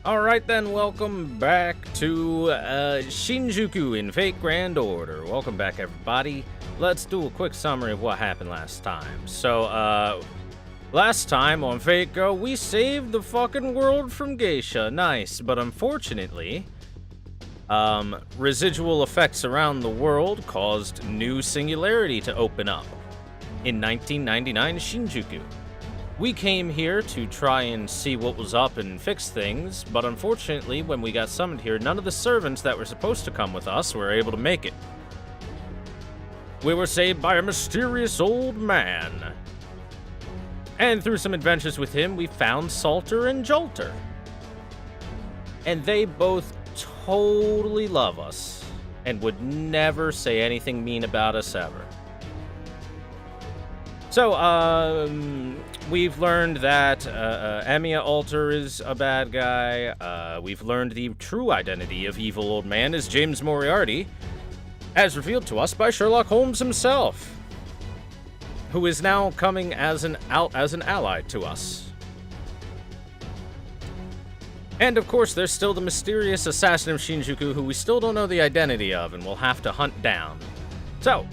Alright then, welcome back to Shinjuku in Fate Grand Order. Welcome back, everybody. Let's do a quick summary of what happened last time. So, last time on Fate Go, we saved the fucking world from Geisha. Nice, but unfortunately, residual effects around the world caused new singularity to open up in 1999 Shinjuku. We came here to try and see what was up and fix things, but unfortunately, when we got summoned here, none of the servants that were supposed to come with us were able to make it. We were saved by a mysterious old man. And through some adventures with him, we found Salter and Jolter. And they both totally love us, and would never say anything mean about us ever. So, we've learned that Emiya Alter is a bad guy. We've learned the true identity of Evil Old Man is James Moriarty, as revealed to us by Sherlock Holmes himself, who is now coming as an ally to us. And of course, there's still the mysterious assassin of Shinjuku, who we still don't know the identity of, and we'll have to hunt down. So,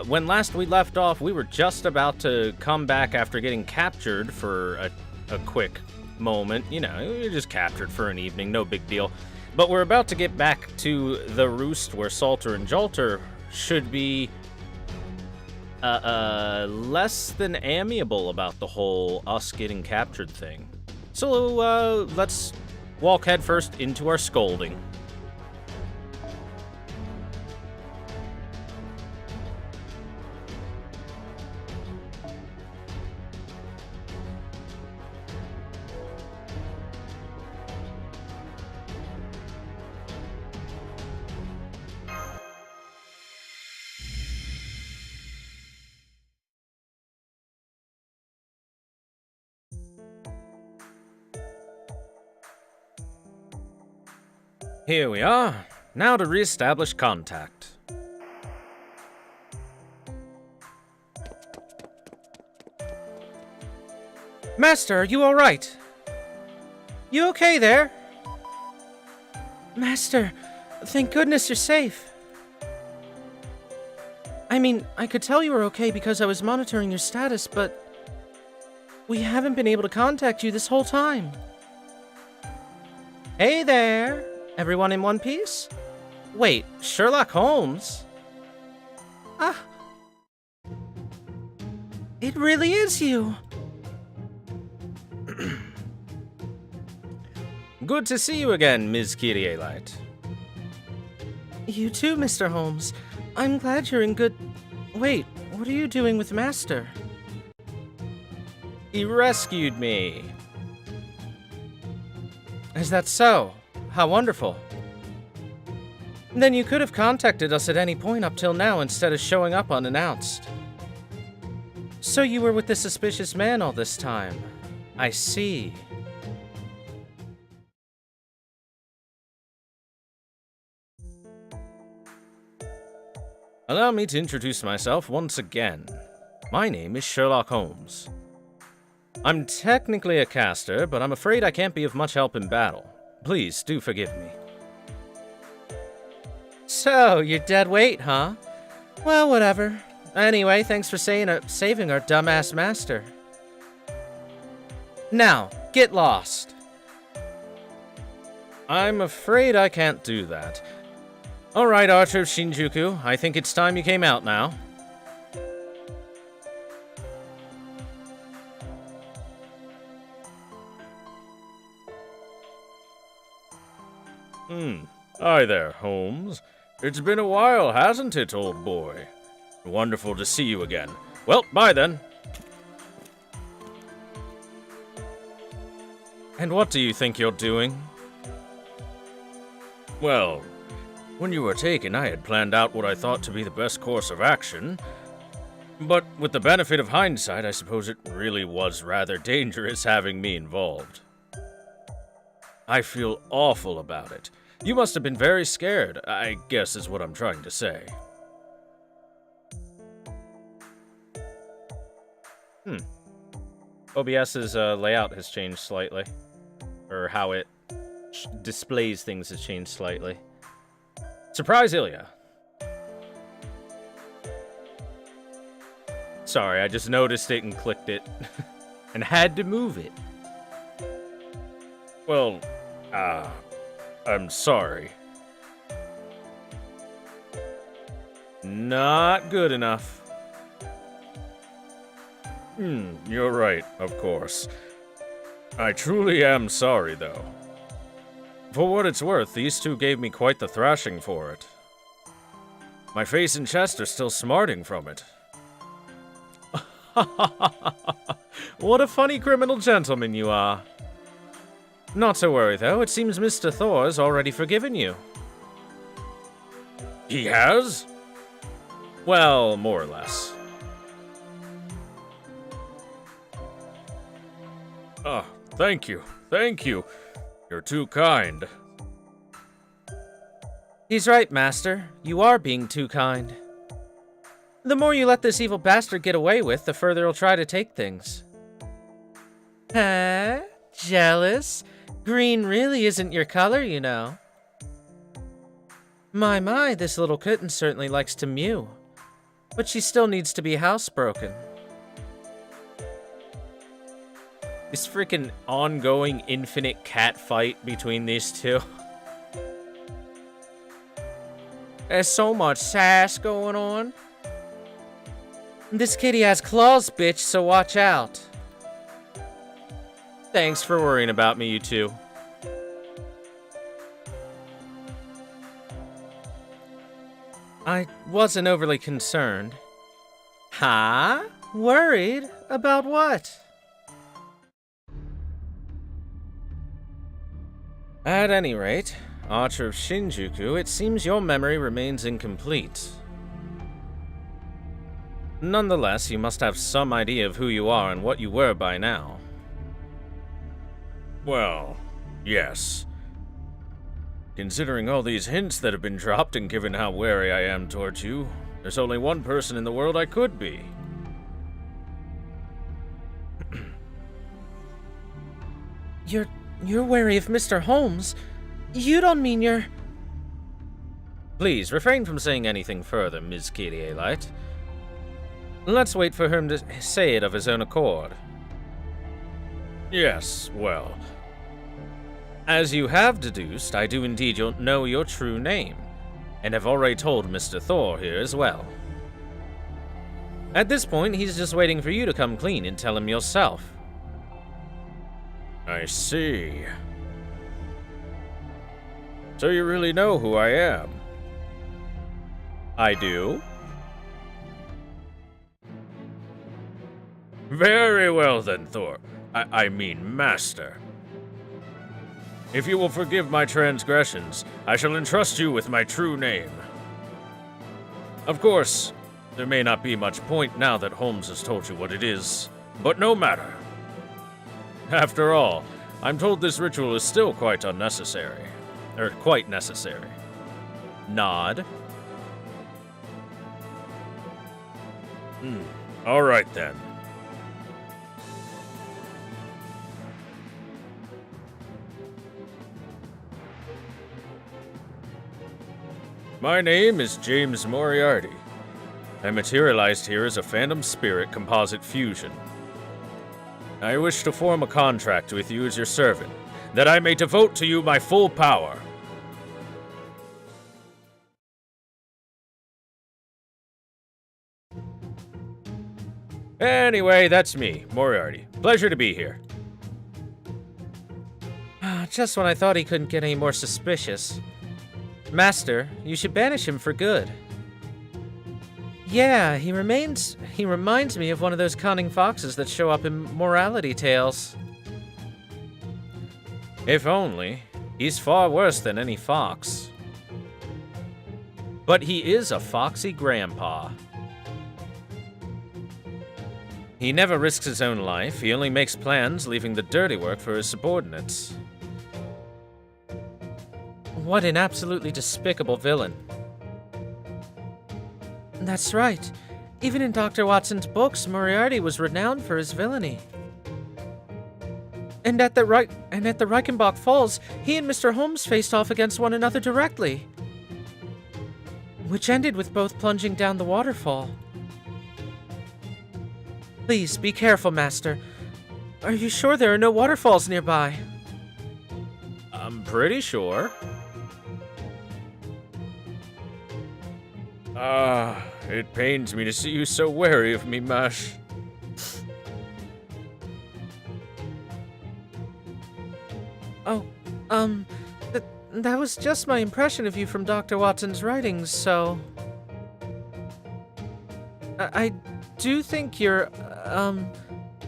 when last we left off, we were just about to come back after getting captured for a quick moment. You know, we were just captured for an evening, no big deal. But we're about to get back to the roost where Salter and Jolter should be less than amiable about the whole us getting captured thing. So, let's walk headfirst into our scolding. Here we are. Now to re-establish contact. Master, are you all right? You okay there? Master, thank goodness you're safe. I mean, I could tell you were okay because I was monitoring your status, but we haven't been able to contact you this whole time. Hey there! Everyone in one piece? Wait, Sherlock Holmes? Ah. It really is you. Good to see you again, Ms. Kyrielite. You too, Mr. Holmes. I'm glad you're in good... Wait, what are you doing with Master? He rescued me. Is that so? How wonderful. Then you could have contacted us at any point up till now instead of showing up unannounced. So you were with the suspicious man all this time. I see. Allow me to introduce myself once again. My name is Sherlock Holmes. I'm technically a caster, but I'm afraid I can't be of much help in battle. Please, do forgive me. So, you're dead weight, huh? Well, whatever. Anyway, thanks for saving our dumbass master. Now, get lost. I'm afraid I can't do that. Alright, Archer of Shinjuku, I think it's time you came out now. Hi there, Holmes. It's been a while, hasn't it, old boy? Wonderful to see you again. Well, bye then. And what do you think you're doing? Well, when you were taken, I had planned out what I thought to be the best course of action. But with the benefit of hindsight, I suppose it really was rather dangerous having me involved. I feel awful about it. You must have been very scared, I guess is what I'm trying to say. OBS's layout has changed slightly. or how it displays things has changed slightly. Surprise, Ilya. Sorry, I just noticed it and clicked it. And had to move it. Well, I'm sorry. Not good enough. You're right, of course. I truly am sorry, though. For what it's worth, these two gave me quite the thrashing for it. My face and chest are still smarting from it. What a funny criminal gentleman you are. Not to worry, though. It seems Mr. Thor has already forgiven you. He has? Well, more or less. Oh, thank you. Thank you. You're too kind. He's right, Master. You are being too kind. The more you let this evil bastard get away with, the further he'll try to take things. Huh? Jealous? Green really isn't your color, you know. My, this little kitten certainly likes to mew. But she still needs to be housebroken. This freaking ongoing infinite cat fight between these two. There's so much sass going on. This kitty has claws, bitch, so watch out. Thanks for worrying about me, you two. I wasn't overly concerned. Huh? Worried? About what? At any rate, Archer of Shinjuku, it seems your memory remains incomplete. Nonetheless, you must have some idea of who you are and what you were by now. Well, yes. Considering all these hints that have been dropped and given how wary I am towards you, there's only one person in the world I could be. You're wary of Mr. Holmes? You don't mean you're... Please, refrain from saying anything further, Ms. Kyrie-Light. Let's wait for him to say it of his own accord. Yes, well... As you have deduced, I do indeed know your true name, and have already told Mr. Thor here as well. At this point, he's just waiting for you to come clean and tell him yourself. I see. So you really know who I am? I do. Very well then, Thor. I mean, Master. If you will forgive my transgressions, I shall entrust you with my true name. Of course, there may not be much point now that Holmes has told you what it is, but no matter. After all, I'm told this ritual is still quite unnecessary. Or quite necessary. Nod. All right then. My name is James Moriarty. I materialized here as a phantom spirit composite fusion. I wish to form a contract with you as your servant, that I may devote to you my full power. Anyway, that's me, Moriarty. Pleasure to be here. Just when I thought he couldn't get any more suspicious. Master, you should banish him for good. Yeah, he reminds me of one of those cunning foxes that show up in morality tales. If only. He's far worse than any fox. But he is a foxy grandpa. He never risks his own life, he only makes plans, leaving the dirty work for his subordinates. What an absolutely despicable villain. That's right. Even in Dr. Watson's books, Moriarty was renowned for his villainy. And at the Reichenbach Falls, he and Mr. Holmes faced off against one another directly, which ended with both plunging down the waterfall. Please, be careful, Master. Are you sure there are no waterfalls nearby? I'm pretty sure. It pains me to see you so wary of me, Mash. Oh, that was just my impression of you from Dr. Watson's writings, so... I do think you're,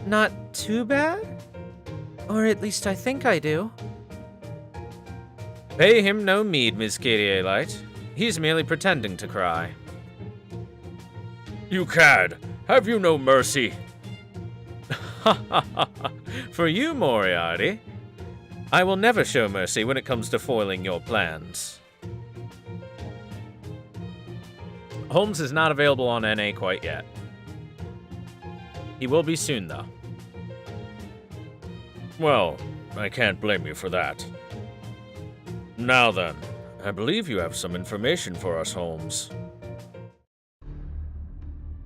not too bad? Or at least I think I do. Pay him no meed, Miss Katie Light. He's merely pretending to cry. You cad! Have you no mercy? Ha ha ha ha! For you, Moriarty, I will never show mercy when it comes to foiling your plans. Holmes is not available on NA quite yet. He will be soon, though. Well, I can't blame you for that. Now then, I believe you have some information for us, Holmes.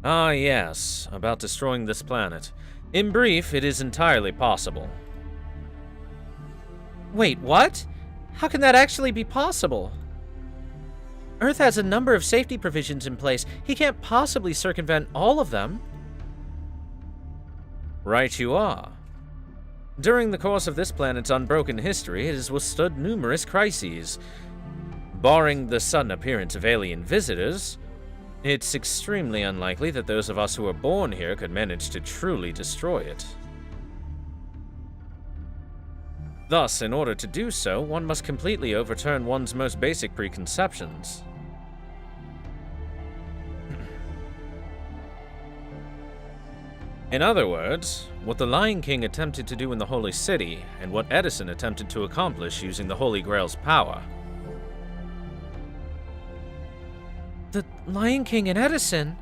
Ah, yes, about destroying this planet. In brief, it is entirely possible. Wait, what? How can that actually be possible? Earth has a number of safety provisions in place. He can't possibly circumvent all of them. Right you are. During the course of this planet's unbroken history, it has withstood numerous crises. Barring the sudden appearance of alien visitors, it's extremely unlikely that those of us who are born here could manage to truly destroy it. Thus, in order to do so, one must completely overturn one's most basic preconceptions. In other words, what the Lion King attempted to do in the Holy City, and what Edison attempted to accomplish using the Holy Grail's power. The Lion King and Edison?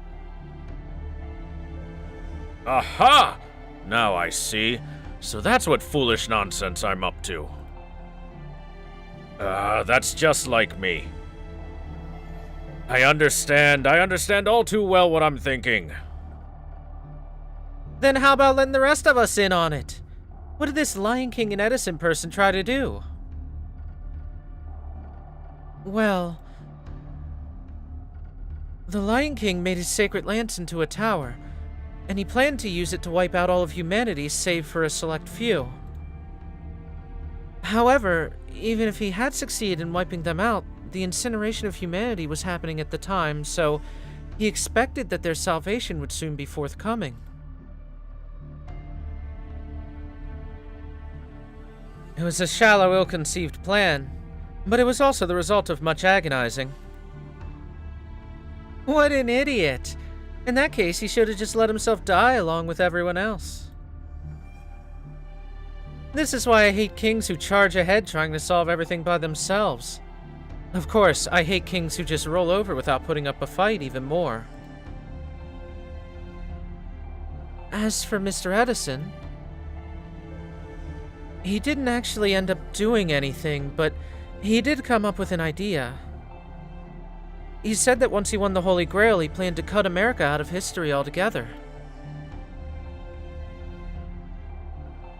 Aha! Now I see. So that's what foolish nonsense I'm up to. That's just like me. I understand all too well what I'm thinking. Then how about letting the rest of us in on it? What did this Lion King and Edison person try to do? Well, the Lion King made his sacred lance into a tower, and he planned to use it to wipe out all of humanity save for a select few. However, even if he had succeeded in wiping them out, the incineration of humanity was happening at the time, so he expected that their salvation would soon be forthcoming. It was a shallow, ill-conceived plan, but it was also the result of much agonizing. What an idiot! In that case, he should have just let himself die along with everyone else. This is why I hate kings who charge ahead trying to solve everything by themselves. Of course, I hate kings who just roll over without putting up a fight even more. As for Mr. Edison, he didn't actually end up doing anything, but he did come up with an idea. He said that once he won the Holy Grail, he planned to cut America out of history altogether.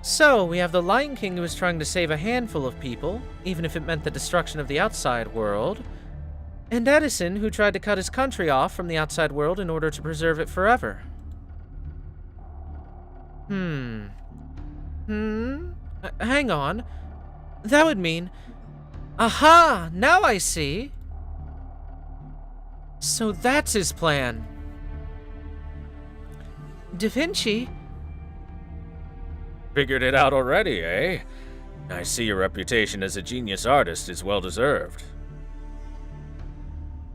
So, we have the Lion King who is trying to save a handful of people, even if it meant the destruction of the outside world, and Edison who tried to cut his country off from the outside world in order to preserve it forever. Hang on. That would mean... Aha! Now I see! So that's his plan. Da Vinci... Figured it out already, eh? I see your reputation as a genius artist is well deserved.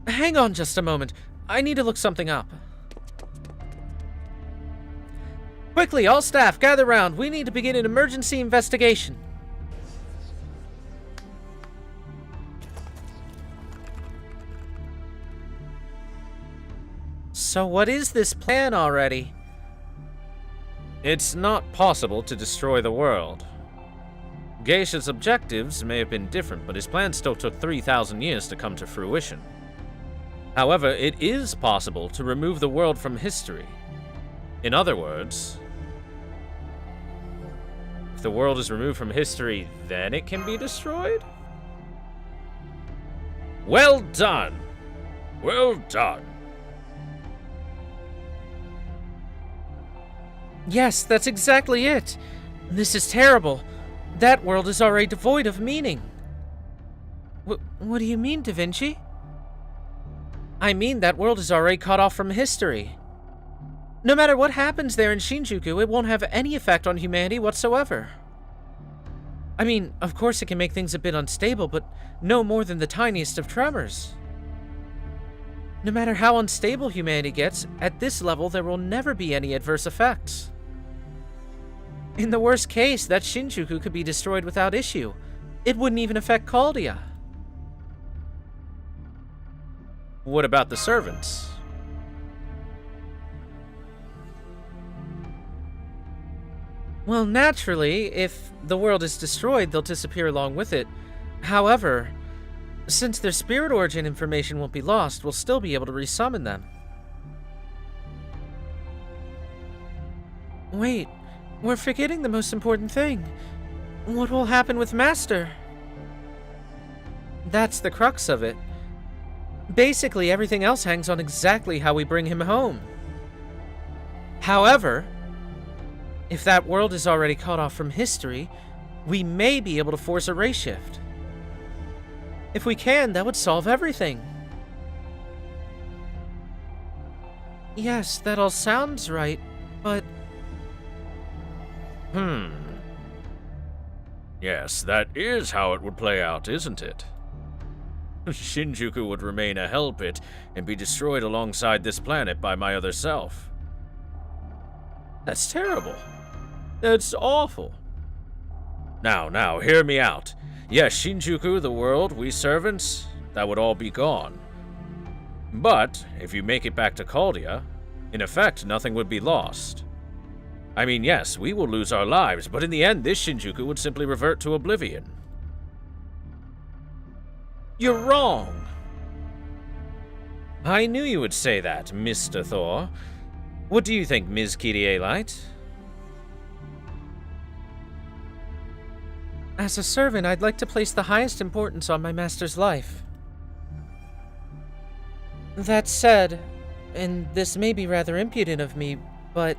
Hang on just a moment. I need to look something up. Quickly, all staff, gather round. We need to begin an emergency investigation. So what is this plan already? It's not possible to destroy the world. Geisha's objectives may have been different, but his plan still took 3,000 years to come to fruition. However, it is possible to remove the world from history. In other words, if the world is removed from history, then it can be destroyed? Well done! Well done! Yes, that's exactly it. This is terrible. That world is already devoid of meaning. What do you mean, Da Vinci? I mean that world is already cut off from history. No matter what happens there in Shinjuku, it won't have any effect on humanity whatsoever. I mean, of course it can make things a bit unstable, but no more than the tiniest of tremors. No matter how unstable humanity gets, at this level there will never be any adverse effects. In the worst case, that Shinjuku could be destroyed without issue. It wouldn't even affect Chaldia. What about the servants? Well, naturally, if the world is destroyed, they'll disappear along with it. However, since their spirit origin information won't be lost, we'll still be able to resummon them. Wait, we're forgetting the most important thing. What will happen with Master? That's the crux of it. Basically, everything else hangs on exactly how we bring him home. However, if that world is already cut off from history, we may be able to force a race shift. If we can, that would solve everything. Yes, that all sounds right, but... Yes, that is how it would play out, isn't it? Shinjuku would remain a hell pit and be destroyed alongside this planet by my other self. That's terrible. That's awful. Now, hear me out. Yes, Shinjuku, the world, we servants, that would all be gone. But, if you make it back to Chaldia, in effect, nothing would be lost. I mean, yes, we will lose our lives, but in the end, this Shinjuku would simply revert to oblivion. You're wrong. I knew you would say that, Mr. Thor. What do you think, Ms. Kyrie-Light? As a servant, I'd like to place the highest importance on my master's life. That said, and this may be rather impudent of me, but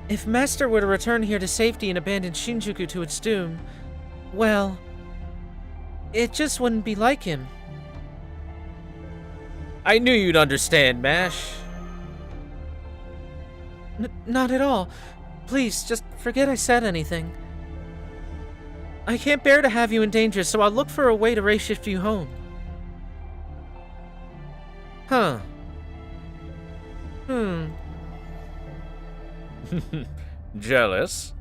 if Master were to return here to safety and abandon Shinjuku to its doom, well, it just wouldn't be like him. I knew you'd understand, Mash. Not at all. Please, just forget I said anything. I can't bear to have you in danger, so I'll look for a way to race shift you home. Huh. Jealous?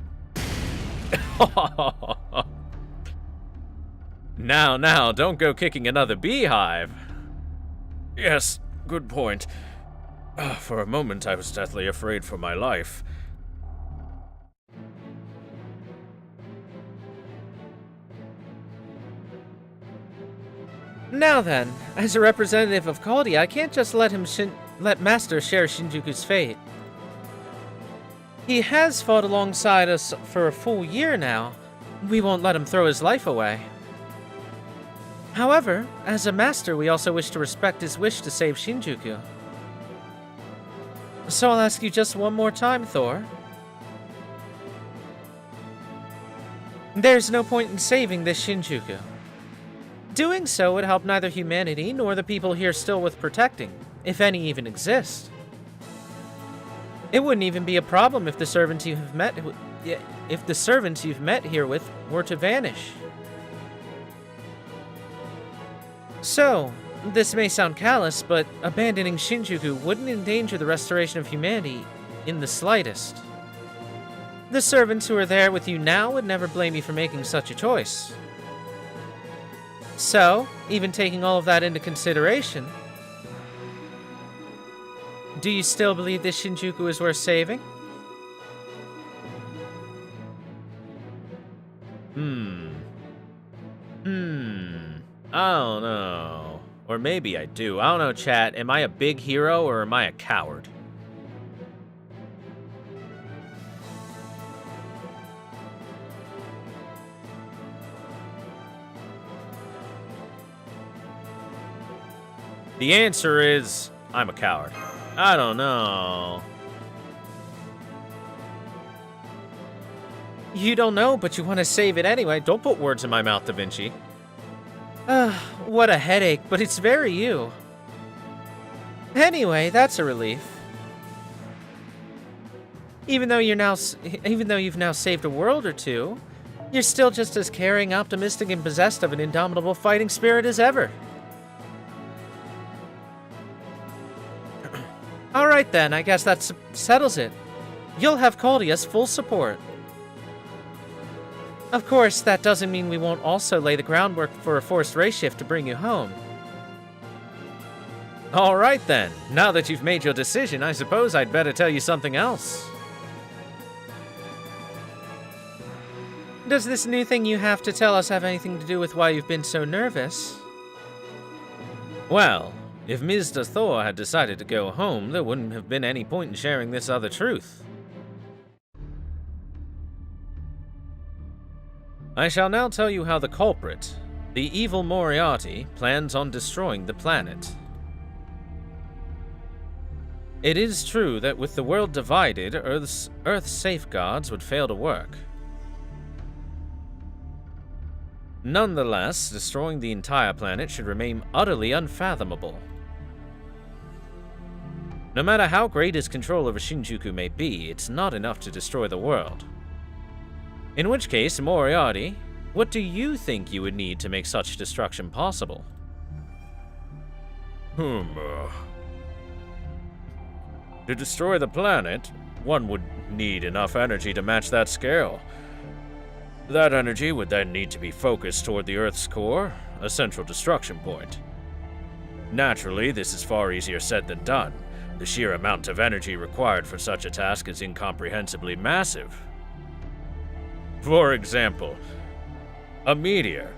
Now, don't go kicking another beehive. Yes, good point. For a moment, I was deathly afraid for my life. Now then, as a representative of Chaldia, I can't just let Master share Shinjuku's fate. He has fought alongside us for a full year now. We won't let him throw his life away. However, as a master, we also wish to respect his wish to save Shinjuku. So I'll ask you just one more time, Thor. There's no point in saving this Shinjuku. Doing so would help neither humanity nor the people here still worth protecting, if any even exist. It wouldn't even be a problem if the servants you've met here with were to vanish. So, this may sound callous, but abandoning Shinjuku wouldn't endanger the restoration of humanity in the slightest. The servants who are there with you now would never blame you for making such a choice. So, even taking all of that into consideration, do you still believe this Shinjuku is worth saving? Hmm. I don't know. Or maybe I do. I don't know, chat. Am I a big hero or am I a coward? The answer is, I'm a coward. I don't know. You don't know, but you want to save it anyway. Don't put words in my mouth, Da Vinci. What a headache, but it's very you. Anyway, that's a relief. Even though you've now saved a world or two, you're still just as caring, optimistic, and possessed of an indomitable fighting spirit as ever. Alright then, I guess that settles it. You'll have Caldia's full support. Of course, that doesn't mean we won't also lay the groundwork for a forced race shift to bring you home. Alright then, now that you've made your decision, I suppose I'd better tell you something else. Does this new thing you have to tell us have anything to do with why you've been so nervous? Well, if Mr. Thor had decided to go home, there wouldn't have been any point in sharing this other truth. I shall now tell you how the culprit, the evil Moriarty, plans on destroying the planet. It is true that with the world divided, Earth's safeguards would fail to work. Nonetheless, destroying the entire planet should remain utterly unfathomable. No matter how great his control over Shinjuku may be, it's not enough to destroy the world. In which case, Moriarty, what do you think you would need to make such destruction possible? To destroy the planet, one would need enough energy to match that scale. That energy would then need to be focused toward the Earth's core, a central destruction point. Naturally, this is far easier said than done. The sheer amount of energy required for such a task is incomprehensibly massive. For example, a meteor.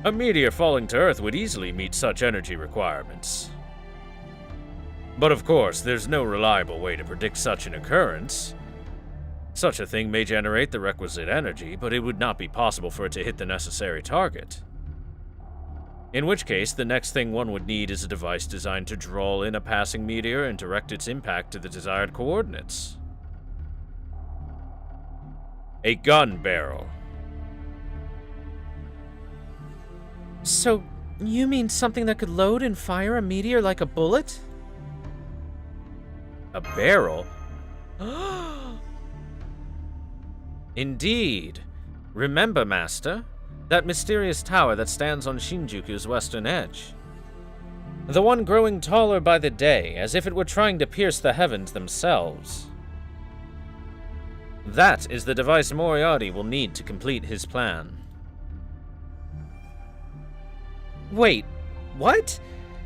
A meteor falling to Earth would easily meet such energy requirements. But of course, there's no reliable way to predict such an occurrence. Such a thing may generate the requisite energy, but it would not be possible for it to hit the necessary target. In which case, the next thing one would need is a device designed to draw in a passing meteor and direct its impact to the desired coordinates. A gun barrel. So, you mean something that could load and fire a meteor like a bullet? A barrel? Indeed. Remember, Master, that mysterious tower that stands on Shinjuku's western edge. The one growing taller by the day, as if it were trying to pierce the heavens themselves. That is the device Moriarty will need to complete his plan. Wait, what?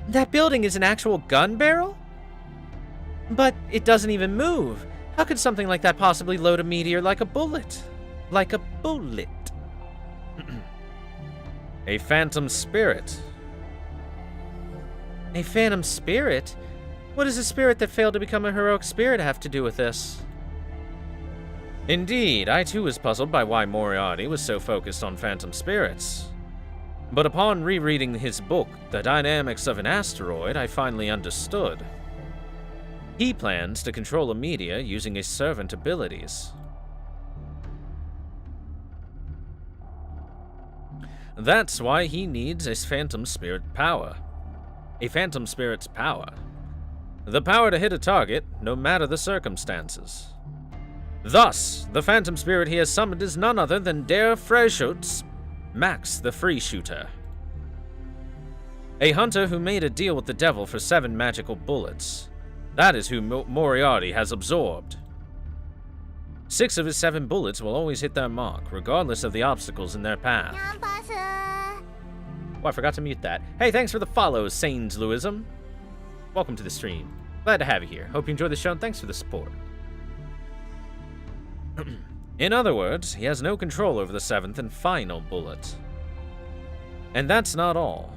That building is an actual gun barrel? But it doesn't even move. How could something like that possibly load a meteor like a bullet? Like a bullet. A phantom spirit. A phantom spirit? What does a spirit that failed to become a heroic spirit have to do with this? Indeed, I too was puzzled by why Moriarty was so focused on phantom spirits. But upon rereading his book, The Dynamics of an Asteroid, I finally understood. He plans to control a meteor using his servant abilities. That's why he needs a phantom spirit power. A phantom spirit's power. The power to hit a target, no matter the circumstances. Thus, the phantom spirit he has summoned is none other than Der Freischütz, Max the Free Shooter. A hunter who made a deal with the devil for 7 magical bullets. That is who Moriarty has absorbed. 6 of his 7 bullets will always hit their mark, regardless of the obstacles in their path. Oh, I forgot to mute that. Hey, thanks for the follow, Sains Lewism. Welcome to the stream. Glad to have you here. Hope you enjoy the show, and thanks for the support. In other words, he has no control over the seventh and final bullet. And that's not all.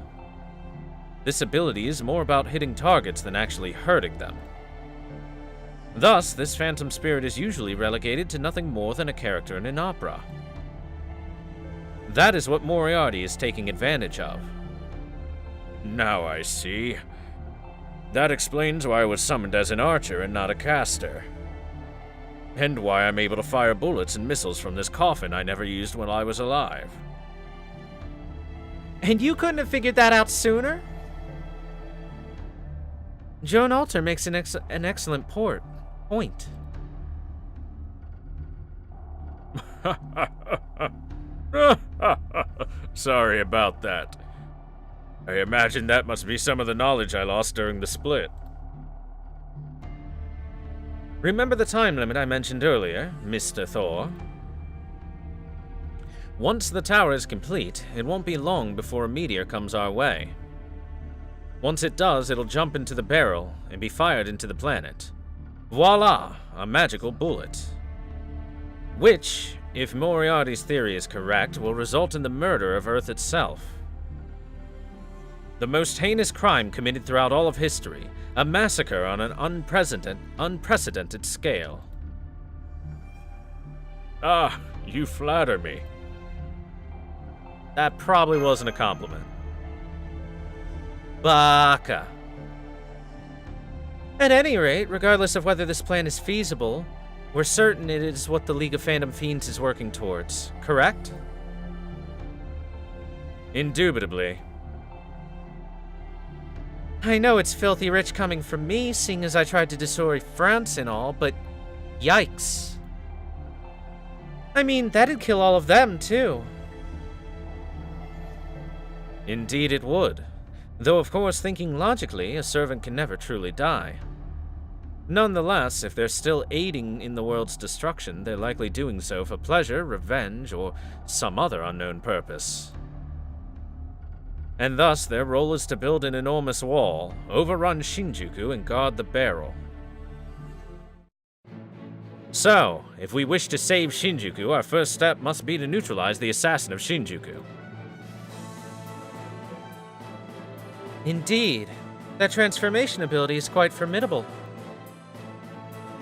This ability is more about hitting targets than actually hurting them. Thus, this phantom spirit is usually relegated to nothing more than a character in an opera. That is what Moriarty is taking advantage of. Now I see. That explains why I was summoned as an archer and not a caster. And why I'm able to fire bullets and missiles from this coffin I never used when I was alive. And you couldn't have figured that out sooner? Joan Alter makes an excellent point. Sorry about that. I imagine that must be some of the knowledge I lost during the split. Remember the time limit I mentioned earlier, Mr. Thor? Once the tower is complete, it won't be long before a meteor comes our way. Once it does, it'll jump into the barrel and be fired into the planet. Voila! A magical bullet. Which, if Moriarty's theory is correct, will result in the murder of Earth itself. The most heinous crime committed throughout all of history, a massacre on an unprecedented scale. Ah, you flatter me. That probably wasn't a compliment. Baka. At any rate, regardless of whether this plan is feasible, we're certain it is what the League of Phantom Fiends is working towards, correct? Indubitably. I know it's filthy rich coming from me, seeing as I tried to destroy France and all, but yikes. I mean, that'd kill all of them, too. Indeed it would. Though, of course, thinking logically, a servant can never truly die. Nonetheless, if they're still aiding in the world's destruction, they're likely doing so for pleasure, revenge, or some other unknown purpose. And thus, their role is to build an enormous wall, overrun Shinjuku, and guard the barrel. So, if we wish to save Shinjuku, our first step must be to neutralize the assassin of Shinjuku. Indeed. That transformation ability is quite formidable.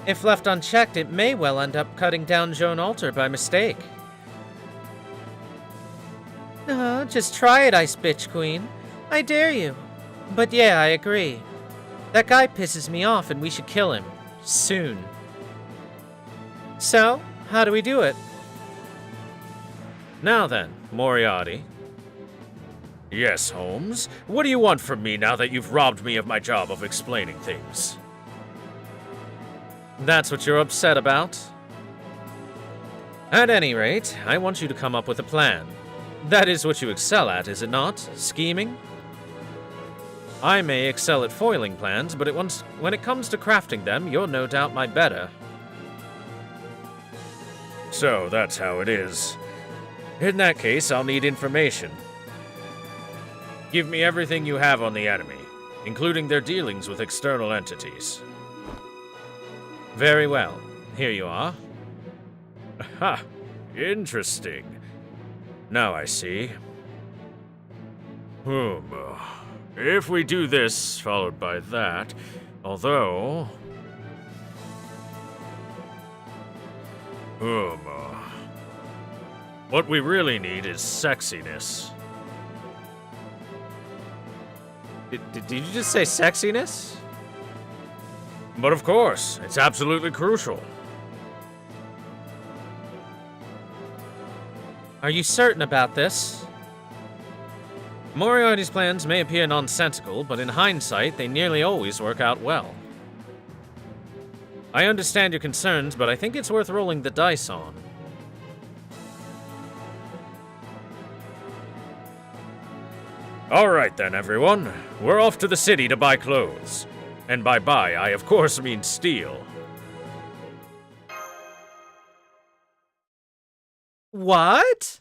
If left unchecked, it may well end up cutting down Joan Alter by mistake. Just try it, Ice Bitch Queen. I dare you. But yeah, I agree. That guy pisses me off and we should kill him. Soon. So, how do we do it? Now then, Moriarty. Yes, Holmes? What do you want from me now that you've robbed me of my job of explaining things? That's what you're upset about? At any rate, I want you to come up with a plan. That is what you excel at, is it not? Scheming? I may excel at foiling plans, but when it comes to crafting them, you're no doubt my better. So, that's how it is. In that case, I'll need information. Give me everything you have on the enemy, including their dealings with external entities. Very well. Here you are. Ha! Interesting. Now I see. If we do this, followed by that, although... what we really need is sexiness. Did you just say sexiness? But of course, it's absolutely crucial. Are you certain about this? Moriarty's plans may appear nonsensical, but in hindsight, they nearly always work out well. I understand your concerns, but I think it's worth rolling the dice on. All right then, everyone. We're off to the city to buy clothes. And by buy, I of course mean steal. What?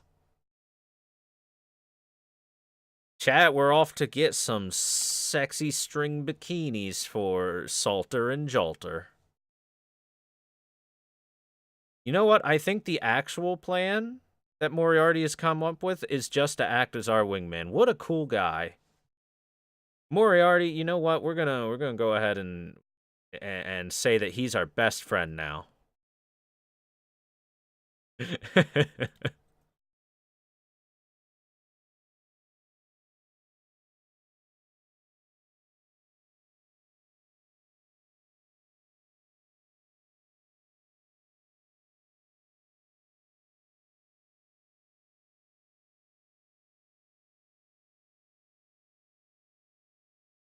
Chat, we're off to get some sexy string bikinis for Salter and Jolter. You know what? I think the actual plan that Moriarty has come up with is just to act as our wingman. What a cool guy. Moriarty, you know what? We're gonna go ahead and say that he's our best friend now.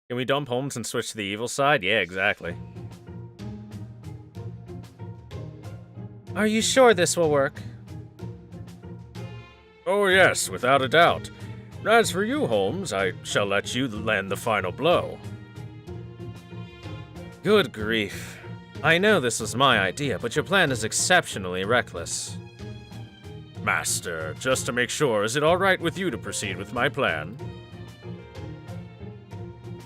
Can we dump Holmes and switch to the evil side? Yeah, exactly. Are you sure this will work? Oh yes, without a doubt. As for you, Holmes, I shall let you land the final blow. Good grief. I know this was my idea, but your plan is exceptionally reckless. Master, just to make sure, is it all right with you to proceed with my plan?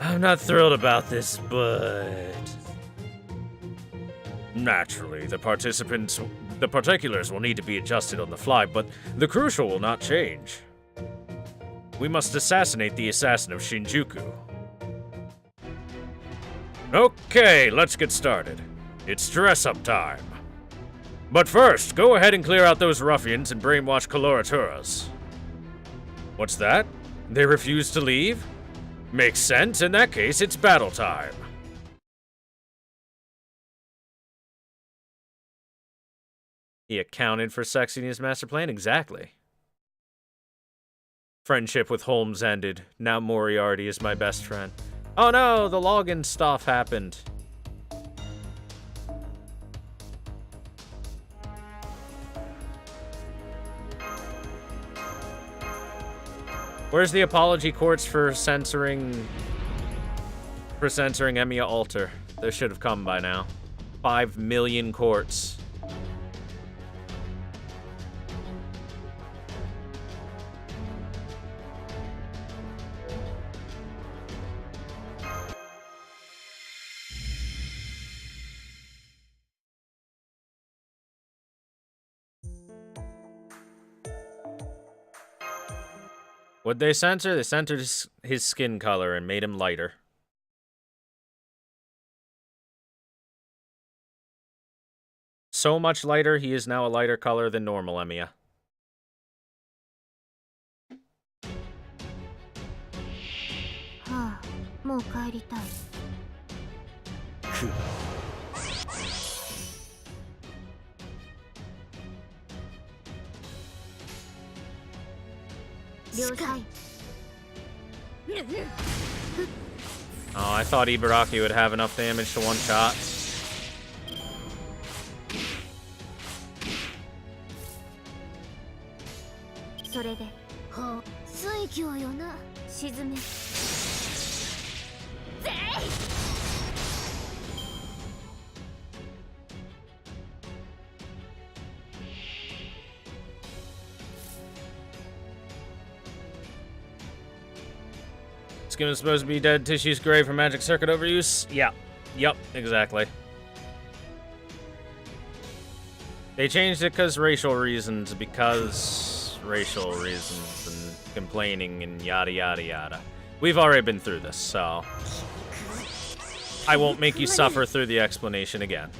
I'm not thrilled about this, but... Naturally, the particulars will need to be adjusted on the fly, but the crucial will not change. We must assassinate the assassin of Shinjuku. Okay, let's get started. It's dress-up time. But first, go ahead and clear out those ruffians and brainwash coloraturas. What's that? They refuse to leave? Makes sense. In that case, it's battle time. He accounted for sexing his master plan? Exactly. Friendship with Holmes ended. Now Moriarty is my best friend. Oh no, the login stuff happened. Where's the apology courts for censoring Emiya Alter? They should have come by now. 5 million courts. What'd they censor? They censored his skin color and made him lighter. So much lighter, he is now a lighter color than normal Emiya. Oh, I thought Ibaraki would have enough damage to one shot. Skin is supposed to be dead tissues gray from magic circuit overuse? Yeah. Yep, exactly. They changed it because racial reasons, and complaining and yada yada yada. We've already been through this, so I won't make you suffer through the explanation again.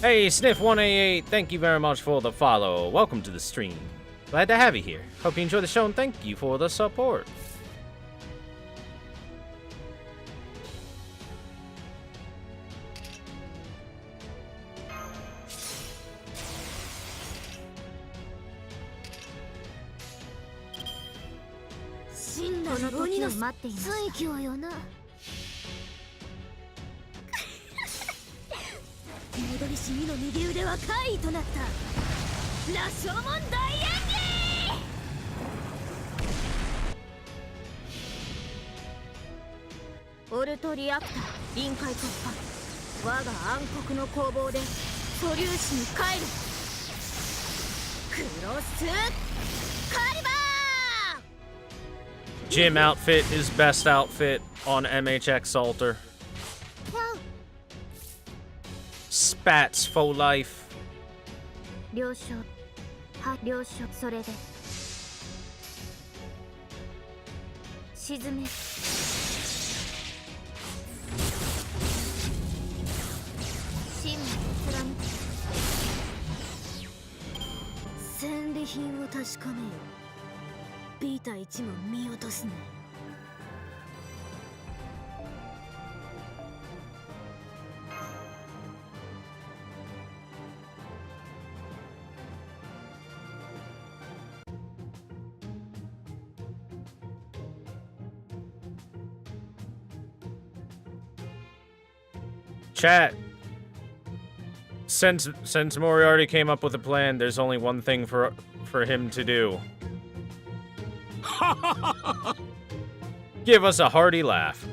Hey, Sniff188, thank you very much for the follow. Welcome to the stream. Glad to have you here. Hope you enjoy the show and thank you for the support. りし2の右腕は怪異となった羅生門大演技オルトリアクター臨界突破我が暗黒の攻防で素粒子に帰るクロスカリバー Gym outfit is best outfit on MHX Alter. Spats for life. 了承は了承それで沈め真を貫く戦利品を確かめよビータ1も見落とすねChat. Since Moriarty came up with a plan, there's only one thing for him to do. Give us a hearty laugh.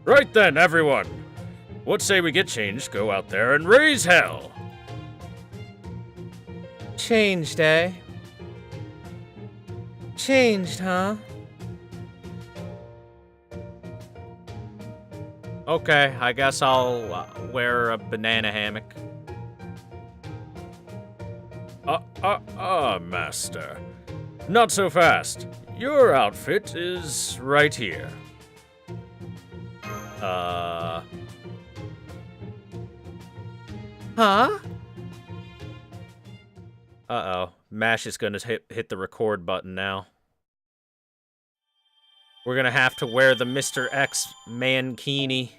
Right then, everyone. What say we get changed, go out there and raise hell? Changed, eh? Changed, huh? Okay, I guess I'll wear a banana hammock. Master. Not so fast. Your outfit is right here. Huh? Uh-oh. Mash is gonna hit the record button now. We're gonna have to wear the Mr. X mankini.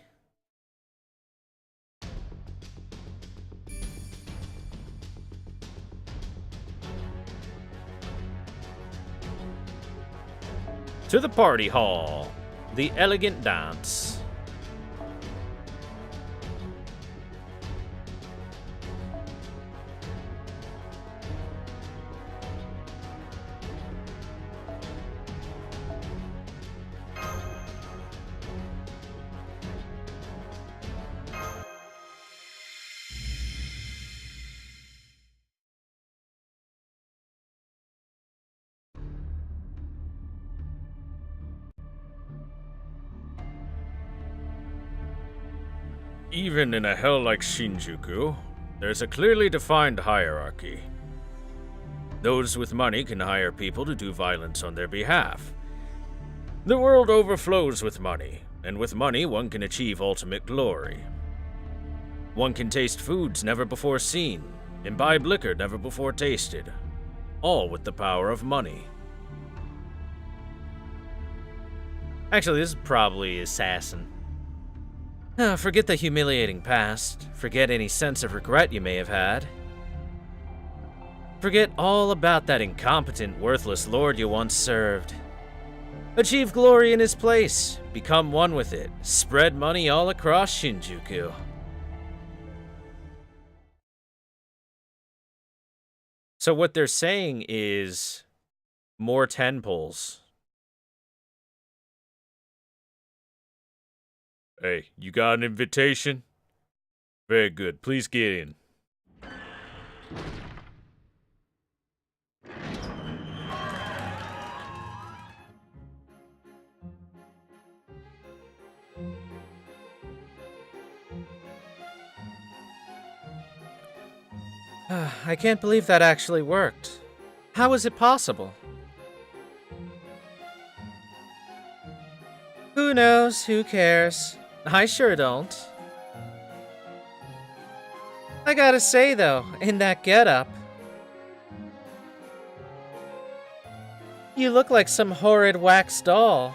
To the party hall. The elegant dance. Even in a hell like Shinjuku, there's a clearly defined hierarchy. Those with money can hire people to do violence on their behalf. The world overflows with money, and with money one can achieve ultimate glory. One can taste foods never before seen, imbibe liquor never before tasted, all with the power of money. Actually, this is probably Assassin. Forget the humiliating past. Forget any sense of regret you may have had. Forget all about that incompetent, worthless lord you once served. Achieve glory in his place. Become one with it. Spread money all across Shinjuku. So what they're saying is more 10 pulls. Hey, you got an invitation? Very good. Please get in. I can't believe that actually worked. How is it possible? Who knows? Who cares? I sure don't. I gotta say, though, in that getup, you look like some horrid wax doll.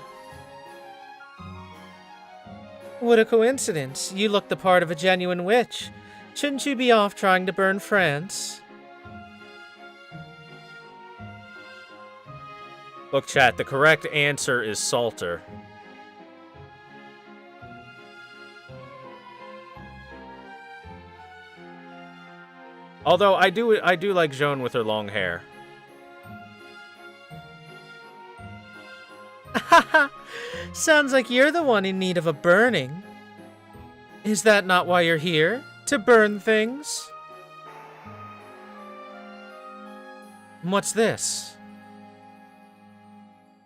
What a coincidence. You look the part of a genuine witch. Shouldn't you be off trying to burn France? Look, chat, the correct answer is Salter. Although I do like Joan with her long hair. Haha! Sounds like you're the one in need of a burning. Is that not why you're here? To burn things? What's this?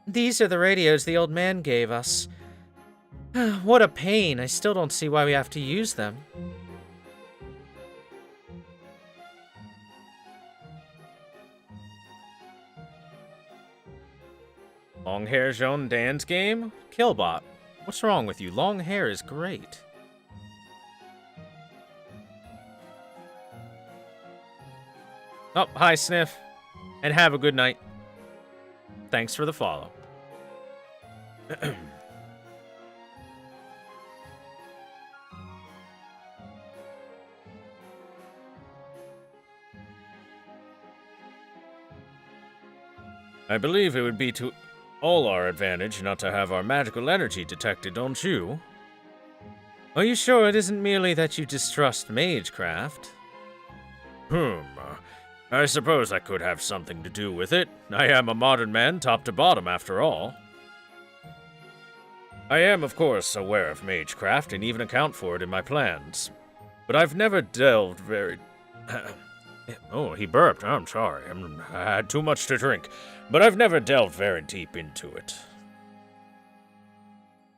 These are the radios the old man gave us. What a pain. I still don't see why we have to use them. Long hair Joan dance game? Killbot. What's wrong with you? Long hair is great. Oh, hi, Sniff. And have a good night. Thanks for the follow. I believe it would be to all our advantage not to have our magical energy detected, don't you? Are you sure it isn't merely that you distrust magecraft? I suppose that could have something to do with it. I am a modern man, top to bottom, after all. I am, of course, aware of magecraft and even account for it in my plans. But I've never delved very... Oh, he burped. I'm sorry. I had too much to drink. But I've never delved very deep into it.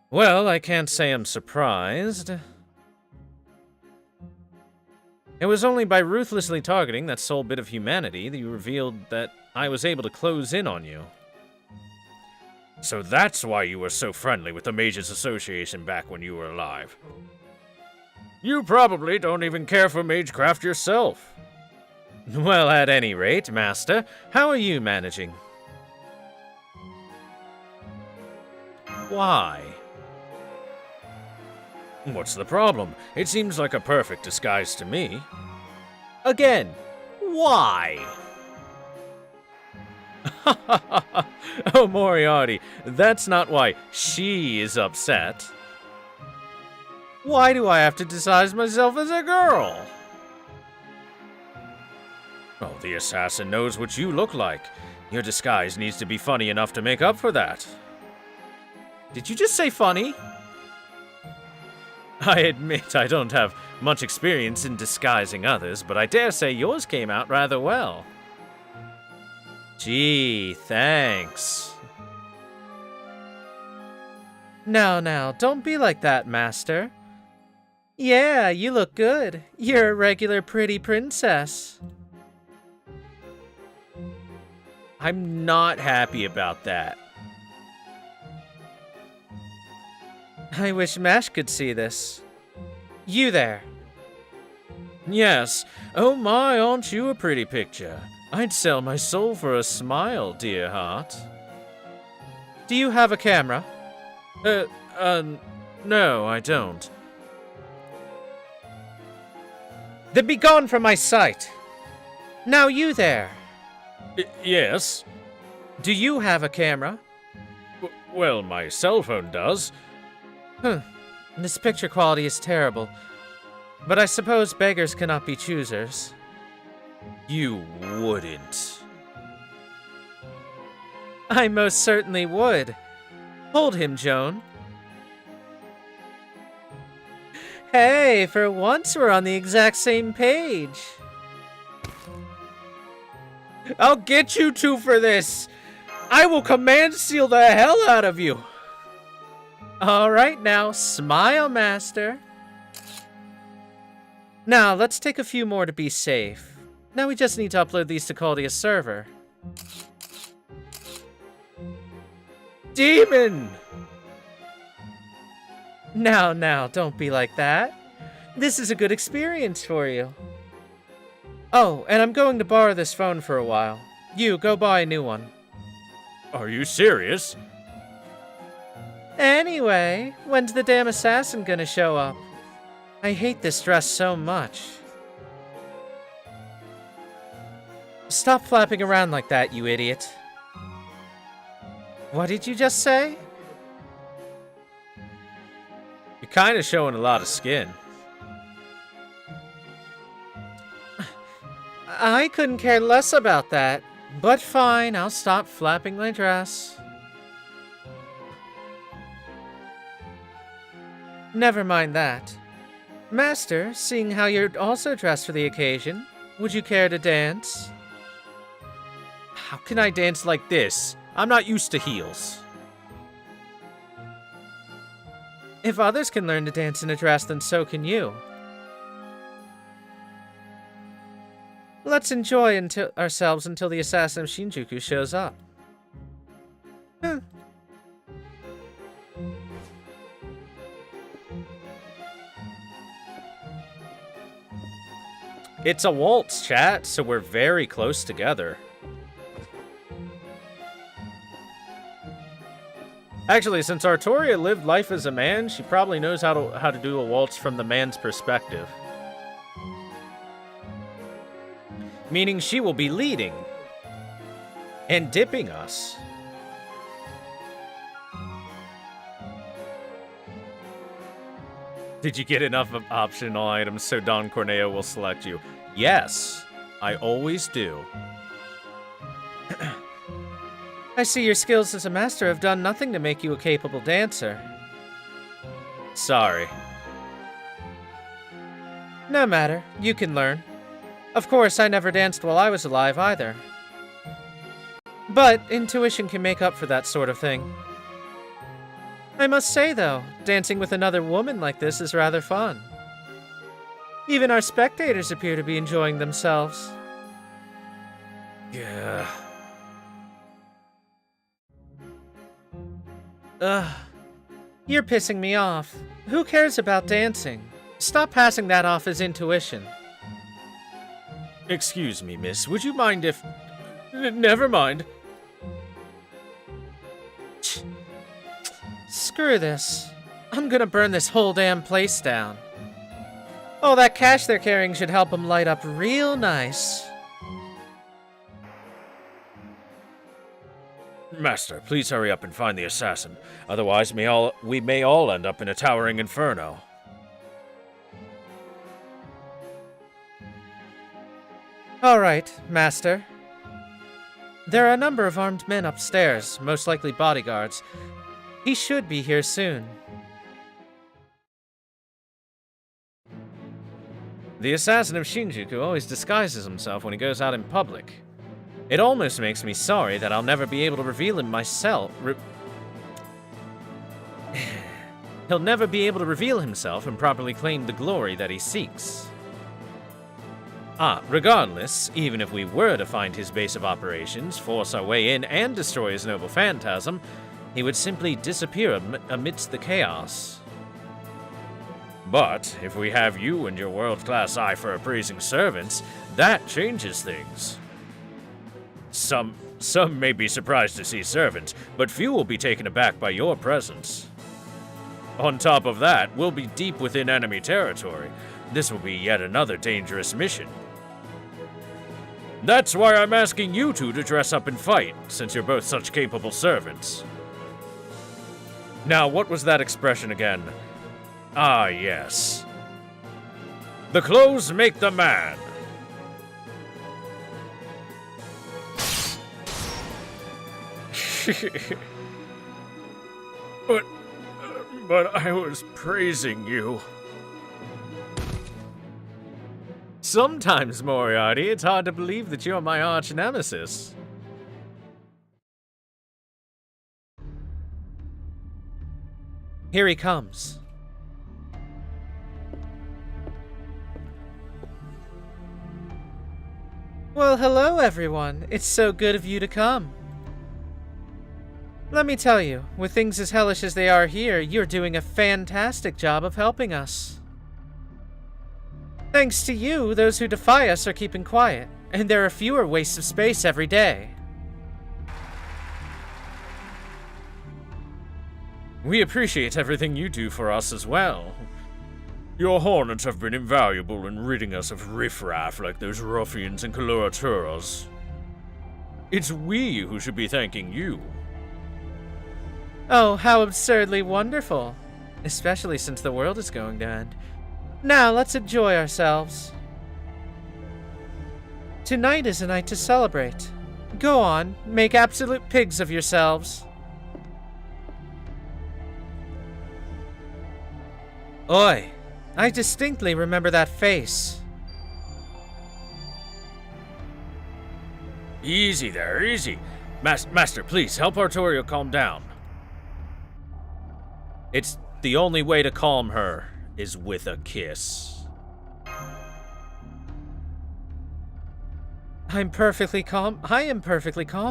Well, I can't say I'm surprised. It was only by ruthlessly targeting that sole bit of humanity that you revealed that I was able to close in on you. So that's why you were so friendly with the Mages Association back when you were alive. You probably don't even care for magecraft yourself. Well, at any rate, Master, how are you managing? Why? What's the problem? It seems like a perfect disguise to me. Again, why? Oh, Moriarty, that's not why she is upset. Why do I have to disguise myself as a girl? Oh, the assassin knows what you look like. Your disguise needs to be funny enough to make up for that. Did you just say funny? I admit I don't have much experience in disguising others, but I dare say yours came out rather well. Gee, thanks. Now, don't be like that, Master. Yeah, you look good. You're a regular pretty princess. I'm not happy about that. I wish Mash could see this. You there. Yes. Oh my, aren't you a pretty picture? I'd sell my soul for a smile, dear heart. Do you have a camera? No, I don't. Then be gone from my sight. Now you there. Yes? Do you have a camera? Well, my cell phone does. This picture quality is terrible. But I suppose beggars cannot be choosers. You wouldn't. I most certainly would. Hold him, Joan. Hey, for once we're on the exact same page. I'll get you two for this. I will command seal the hell out of you. All right, now, smile, Master. Now, let's take a few more to be safe. Now we just need to upload these to Caldia's server. Demon! Now, don't be like that. This is a good experience for you. Oh, and I'm going to borrow this phone for a while. You, go buy a new one. Are you serious? Anyway, when's the damn assassin gonna show up? I hate this dress so much. Stop flapping around like that, you idiot. What did you just say? You're kind of showing a lot of skin. I couldn't care less about that. But fine, I'll stop flapping my dress. Never mind that. Master, seeing how you're also dressed for the occasion, would you care to dance? How can I dance like this? I'm not used to heels. If others can learn to dance in a dress, then so can you. Let's enjoy ourselves until the assassin of Shinjuku shows up. It's a waltz, chat, so we're very close together. Actually, since Artoria lived life as a man, she probably knows how to do a waltz from the man's perspective. Meaning she will be leading and dipping us. Did you get enough of optional items so Don Corneo will select you? Yes, I always do. I see your skills as a master have done nothing to make you a capable dancer. Sorry. No matter, you can learn. Of course, I never danced while I was alive either. But intuition can make up for that sort of thing. I must say, though, dancing with another woman like this is rather fun. Even our spectators appear to be enjoying themselves. Yeah. Ugh. You're pissing me off. Who cares about dancing? Stop passing that off as intuition. Excuse me, miss. Would you mind if... Never mind. Screw this. I'm gonna burn this whole damn place down. All that cash they're carrying should help them light up real nice. Master, please hurry up and find the assassin. Otherwise, we may all end up in a towering inferno. All right, Master. There are a number of armed men upstairs, most likely bodyguards. He should be here soon. The assassin of Shinjuku always disguises himself when he goes out in public. It almost makes me sorry that I'll never be able to reveal him myself. He'll never be able to reveal himself and properly claim the glory that he seeks. Regardless, even if we were to find his base of operations, force our way in, and destroy his noble phantasm, he would simply disappear amidst the chaos. But if we have you and your world-class eye for appraising servants, that changes things. Some may be surprised to see servants, but few will be taken aback by your presence. On top of that, we'll be deep within enemy territory. This will be yet another dangerous mission. That's why I'm asking you two to dress up and fight, since you're both such capable servants. Now, what was that expression again? Ah, yes. The clothes make the man. But I was praising you. Sometimes, Moriarty, it's hard to believe that you're my arch nemesis. Here he comes. Well, hello, everyone. It's so good of you to come. Let me tell you, with things as hellish as they are here, you're doing a fantastic job of helping us. Thanks to you, those who defy us are keeping quiet, and there are fewer wastes of space every day. We appreciate everything you do for us as well. Your hornets have been invaluable in ridding us of riffraff like those ruffians and coloraturas. It's we who should be thanking you. Oh, how absurdly wonderful. Especially since the world is going to end. Now, let's enjoy ourselves. Tonight is a night to celebrate. Go on, make absolute pigs of yourselves. Oi, I distinctly remember that face. Easy there, easy. Master, please, help Artorio calm down. It's the only way to calm her is with a kiss. I am perfectly calm,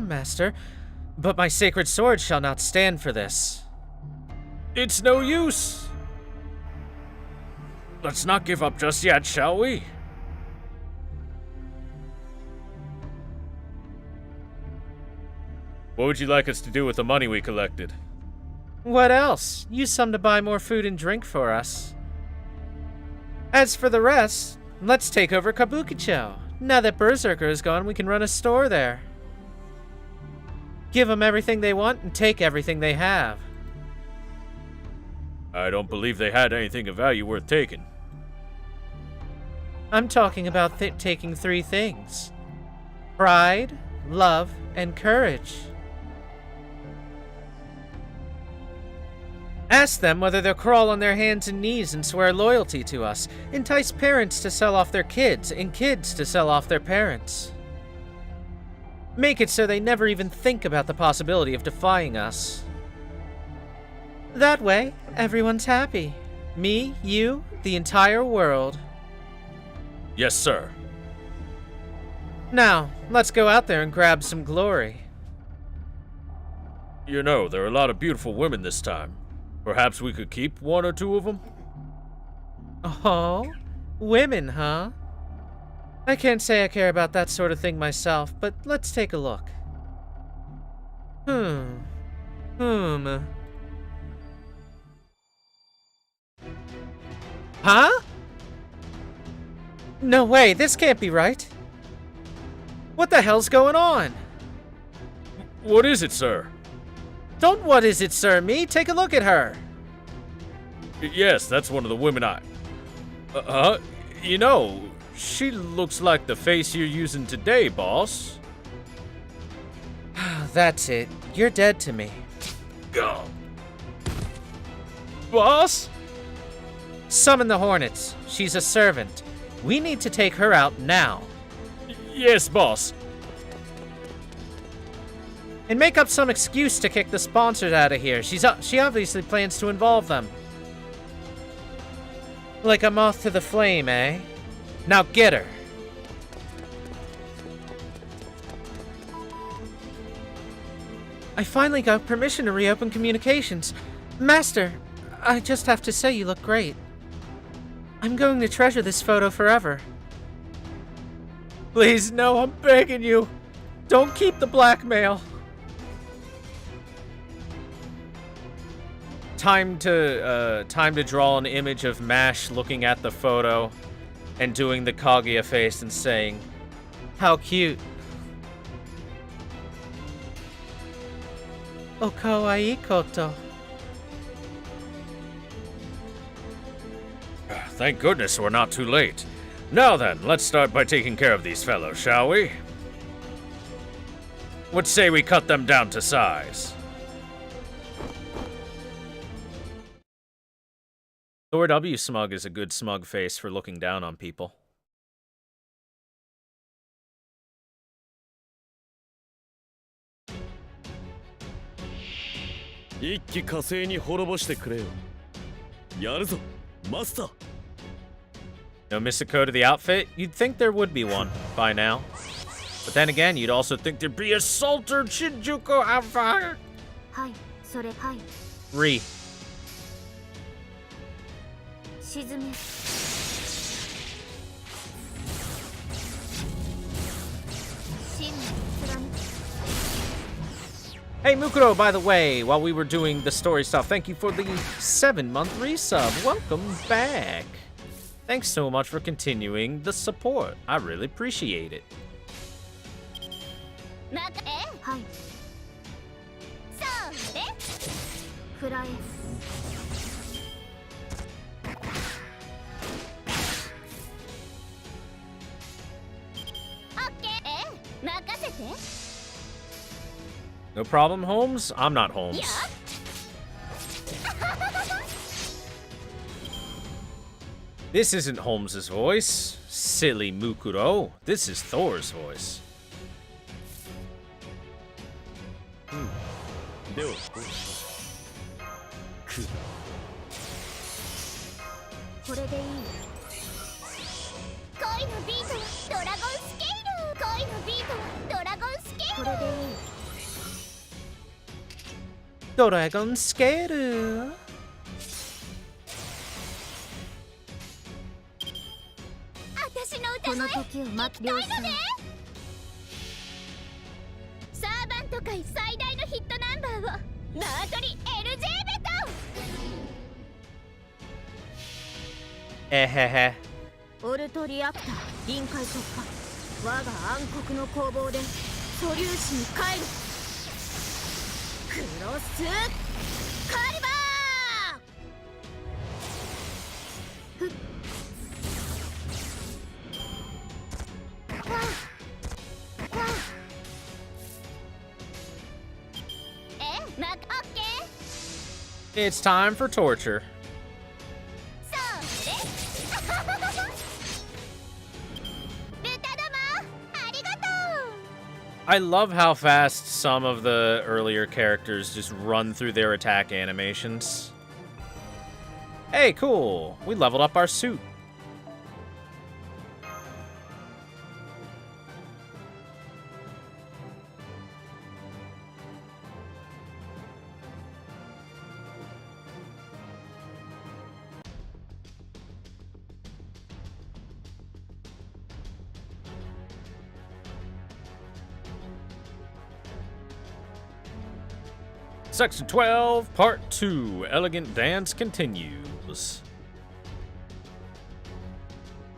Master. But my sacred sword shall not stand for this. It's no use. Let's not give up just yet, shall we? What would you like us to do with the money we collected? What else? Use some to buy more food and drink for us. As for the rest, let's take over Kabukicho. Now that Berserker is gone, we can run a store there. Give them everything they want and take everything they have. I don't believe they had anything of value worth taking. I'm talking about taking 3 things. Pride, love, and courage. Ask them whether they'll crawl on their hands and knees and swear loyalty to us, entice parents to sell off their kids, and kids to sell off their parents. Make it so they never even think about the possibility of defying us. That way, everyone's happy. Me, you, the entire world. Yes, sir. Now, let's go out there and grab some glory. You know, there are a lot of beautiful women this time. Perhaps we could keep 1 or 2 of them? Oh? Women, huh? I can't say I care about that sort of thing myself, but let's take a look. Huh? No way, this can't be right. What the hell's going on? What is it, sir? Don't what is it, sir, me? Take a look at her. Yes, that's one of the women you know, she looks like the face you're using today, boss. That's it. You're dead to me. Go. Boss? Summon the Hornets. She's a servant. We need to take her out now. Yes, boss. And make up some excuse to kick the sponsors out of here. She obviously plans to involve them. Like a moth to the flame, eh? Now get her. I finally got permission to reopen communications. Master, I just have to say you look great. I'm going to treasure this photo forever. Please, no, I'm begging you. Don't keep the blackmail. Time to draw an image of Mash looking at the photo and doing the Kaguya face and saying, "How cute." Oh, kawaii koto. Thank goodness we're not too late. Now then, let's start by taking care of these fellows, shall we? What say we cut them down to size? Thor W. Smug is a good smug face for looking down on people. No Misako to the outfit? You'd think there would be one by now. But then again, you'd also think there'd be a Salter Shinjuku outfit. Re. Hey Mukuro, by the way, while we were doing the story stuff, thank you for the 7-month resub. Welcome back. Thanks so much for continuing the support. I really appreciate it. No problem, Holmes? I'm not Holmes. Yeah. This isn't Holmes's voice. Silly Mukuro. This is Thor's voice. ではこれでいい。恋のビートはドラゴンスケール。恋のビートはドラゴンスケール。これでいい。ドラゴンスケール。私の歌声この時を待っていたいのね。サーバント界最大のヒットナンバーをナートリ LJ ベト。えへへ。オルトリアクター臨界突破。我が暗黒の攻防で素粒子に帰る。クロスカリバー。ふっ。わあ。わあ。オッケー。 It's time for torture. そうです。豚どもありがとう。 I love how fast some of the earlier characters just run through their attack animations. Hey, cool. We leveled up our suit. Section 12, Part 2, Elegant Dance continues.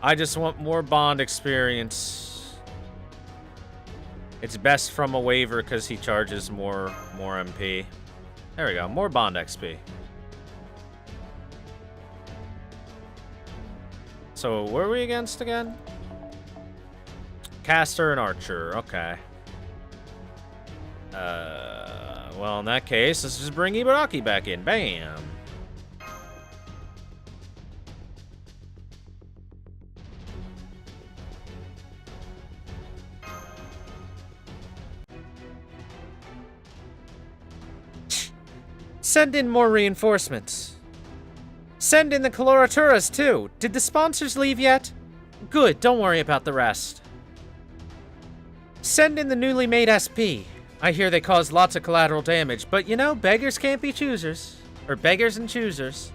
I just want more Bond experience. It's best from a waiver because he charges more MP. There we go, more Bond XP. So, where are we against again? Caster and Archer, okay. Well, in that case, let's just bring Ibaraki back in. Bam! Send in more reinforcements. Send in the coloraturas too. Did the sponsors leave yet? Good, don't worry about the rest. Send in the newly made SP. I hear they cause lots of collateral damage, but you know, beggars can't be choosers. Or beggars and choosers.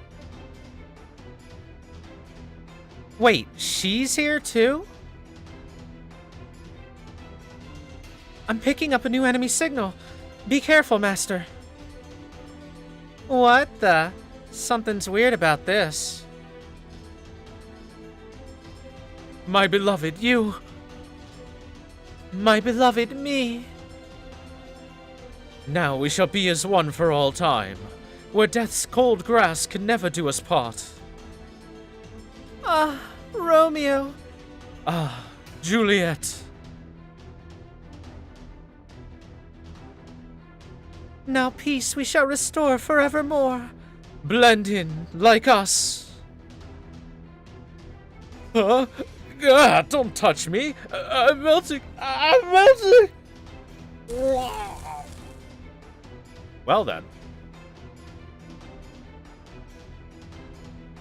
Wait, she's here too? I'm picking up a new enemy signal. Be careful, Master. What the? Something's weird about this. My beloved, you. My beloved, me. Now we shall be as one for all time, where death's cold grasp can never do us part. Ah, Romeo. Ah, Juliet. Now peace we shall restore forevermore. Blend in like us. Huh? Ah, don't touch me. I'm melting. I'm melting. Well then.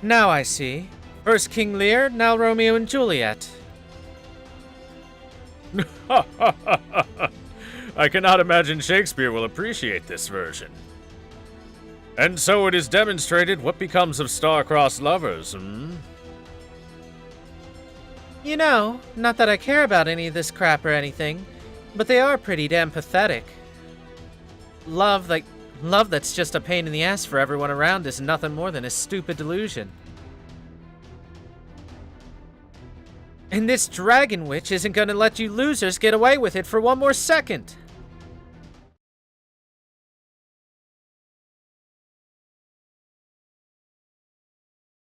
Now I see. First King Lear, now Romeo and Juliet. I cannot imagine Shakespeare will appreciate this version. And so it is demonstrated what becomes of star-crossed lovers, hmm? You know, not that I care about any of this crap or anything, but they are pretty damn pathetic. Love that's just a pain in the ass for everyone around is nothing more than a stupid delusion. And this Dragon Witch isn't gonna let you losers get away with it for one more second.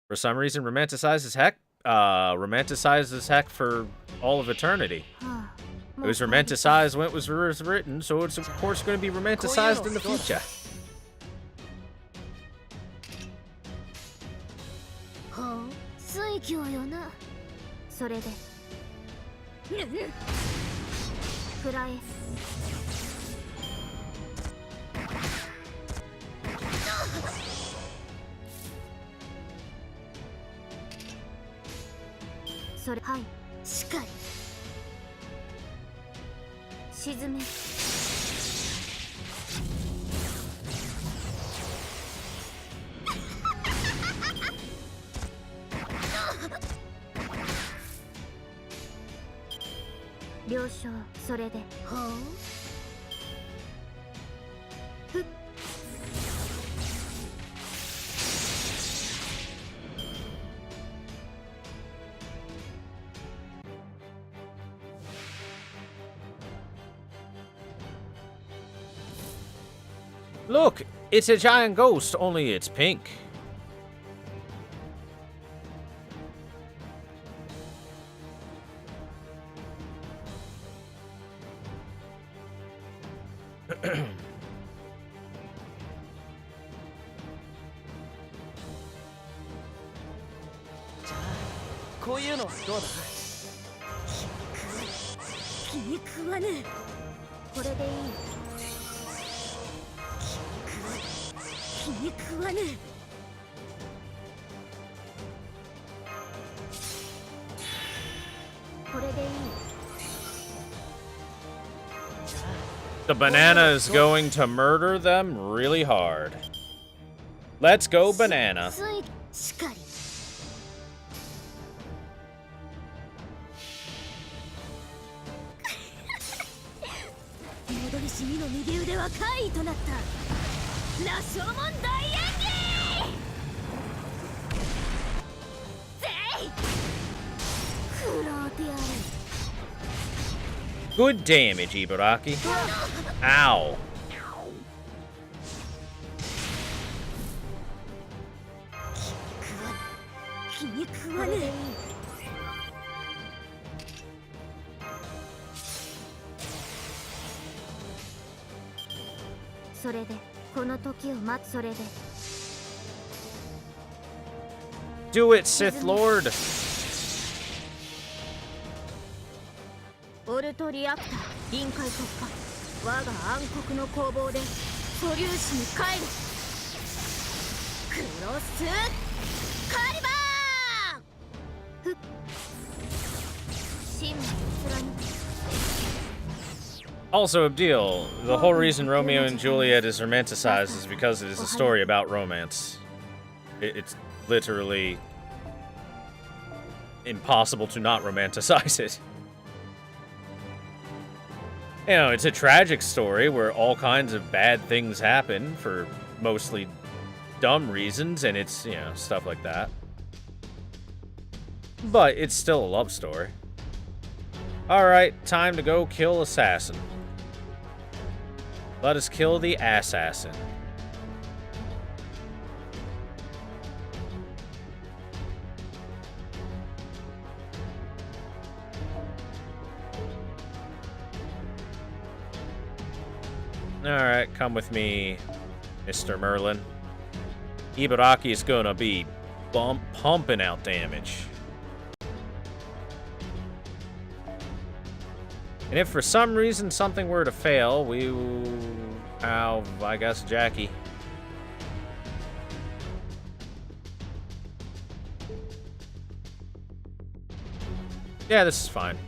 For some reason, romanticizes heck for all of eternity. はあ、It was romanticized when it was written, so it's of course going to be romanticized in the future. ほう水教よなそれでくらえそれはいしかり沈め了承それでほうふっLook, it's a giant ghost, only it's pink.こういうのはどうだ気に食わぬこれでいい気に食わぬこれでいい The banana is going to murder them really hard. Let's go, banana. しかり戻りしみの右腕は怪異となった羅生門大演技ぜい食らうてやる Good damage, Ibaraki. Ow. 気に食わぬそれでこの時を待つそれで Do it, Sith Lord. オルトリアクター臨界突破我が暗黒の攻防で素粒子に帰るクロスカリバーふっ真を貫く Also, Abdil, the whole reason Romeo and Juliet is romanticized is because it is a story about romance. It's literally impossible to not romanticize it. You know, it's a tragic story where all kinds of bad things happen for mostly dumb reasons, and it's, you know, stuff like that. But it's still a love story. Alright, time to go kill Assassin. Let us kill the assassin. Alright, come with me, Mr. Merlin. Ibaraki is gonna be pumping out damage. And if for some reason something were to fail, we will have, I guess, Jackie. Yeah, this is fine.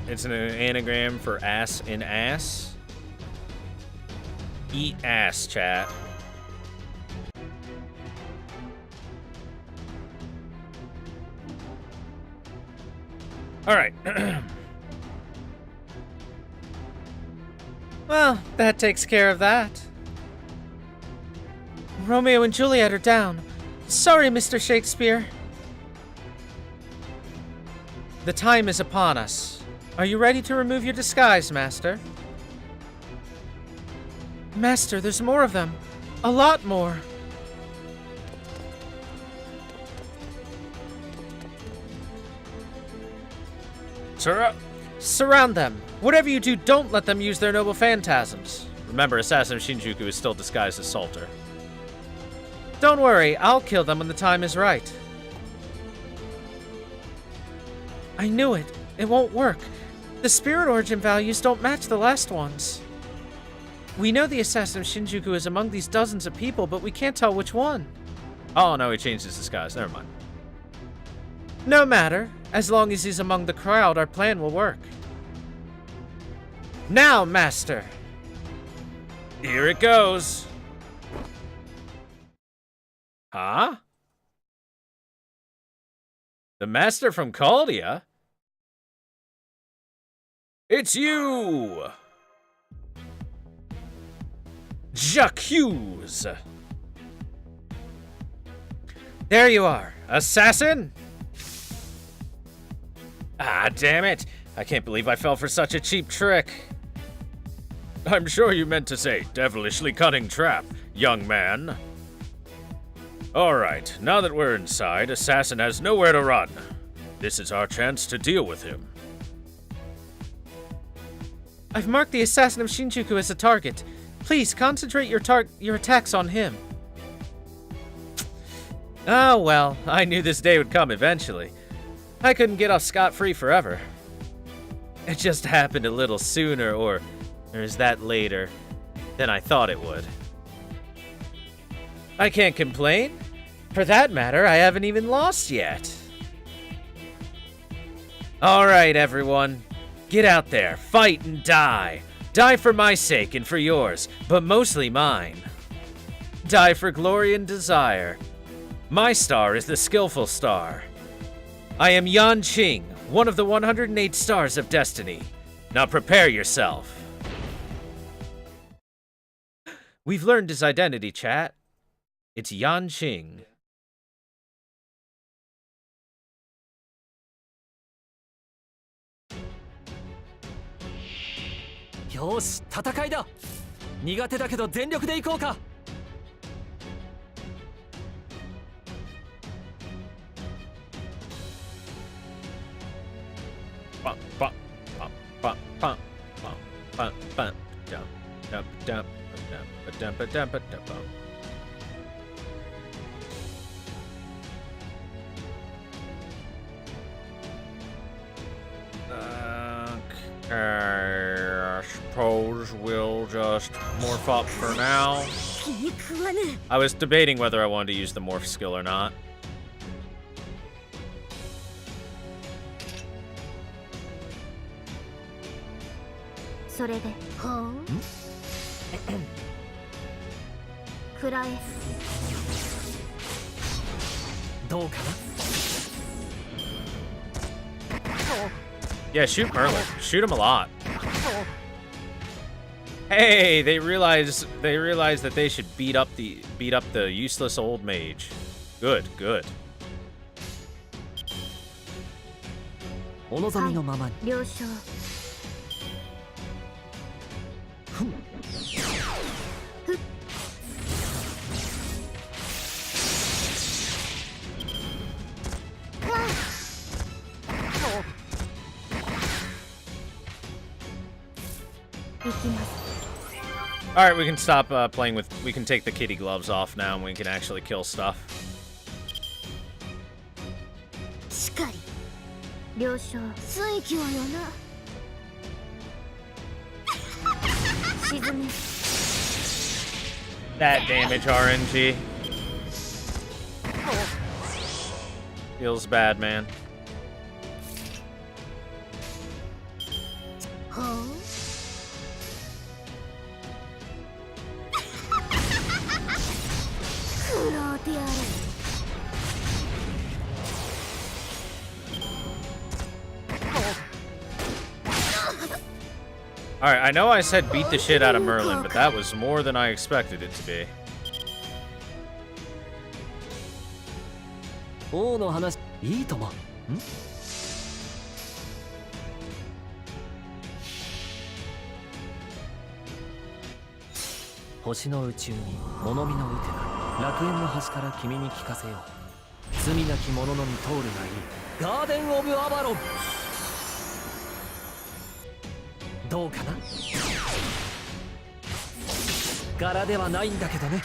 It's an anagram for ass in ass. Eat ass, chat. Alright. Well, that takes care of that. Romeo and Juliet are down. Sorry, Mr. Shakespeare. The time is upon us. Are you ready to remove your disguise, Master? Master, there's more of them. A lot more. Surround them. Whatever you do, don't let them use their noble phantasms. Remember, Assassin of Shinjuku is still disguised as Salter. Don't worry, I'll kill them when the time is right. I knew it. It won't work. The spirit origin values don't match the last ones. We know the Assassin of Shinjuku is among these dozens of people, but we can't tell which one. Oh, no, he changed his disguise. Never mind. No matter. As long as he's among the crowd, our plan will work. Now, Master! Here it goes. Huh? The Master from Caldia? It's you! J'accuse! There you are. Assassin? Ah, damn it. I can't believe I fell for such a cheap trick. I'm sure you meant to say devilishly cunning trap, young man. Alright, now that we're inside, Assassin has nowhere to run. This is our chance to deal with him. I've marked the Assassin of Shinjuku as a target. Please concentrate your attacks on him. Oh well, I knew this day would come eventually. I couldn't get off scot-free forever. It just happened a little sooner, or is that later, than I thought it would. I can't complain. For that matter, I haven't even lost yet. Alright, everyone. Get out there, fight and die. Die for my sake and for yours, but mostly mine. Die for glory and desire. My star is the skillful star. I am Yan Qing, one of the 108 stars of destiny. Now prepare yourself. We've learned his identity, chat. It's Yan Qing. Yosh, 戦いだ。苦手だけど全力で行こうか。I suppose we'll just morph up for now. I was debating whether I wanted to use the morph skill or not. Yeah, shoot Merlin. Shoot him a lot. Hey, they realize that they should beat up the useless old mage. Good, good. お望みのままに。了承。Alright, we can stop playing with... We can take the kitty gloves off now and we can actually kill stuff. しかり。了承。水気はよな。沈め。 That damage RNG. Feels bad, man. ほう。 Alright, I know I said beat the shit out of Merlin, but that was more than I expected it to be. 王の話いいとも。ん？ こ星の宇宙に物見のうてな楽園の端から君に聞かせよう。罪なき者のみ通るがいいガーデン・オブ・アバロン。どうかな。柄ではないんだけどね。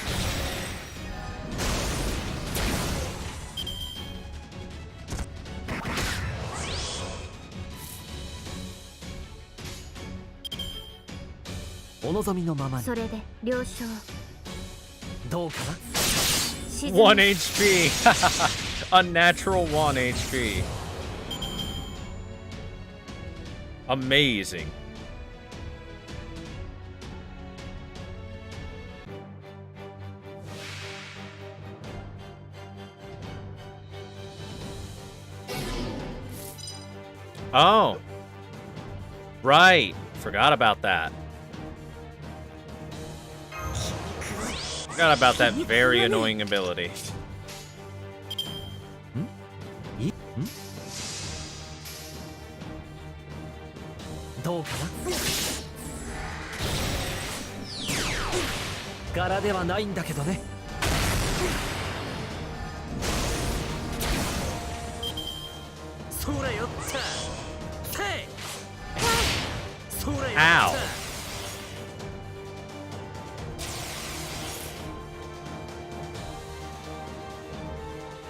お望みのままに。それで了承。どうかな。沈む 1 HP. Unnatural 1 HP. Amazing. Oh. Right. Forgot about that. Forgot about that very annoying ability. どうかな。柄ではないんだけどね。そらよった。せい。そらよった。 Ow.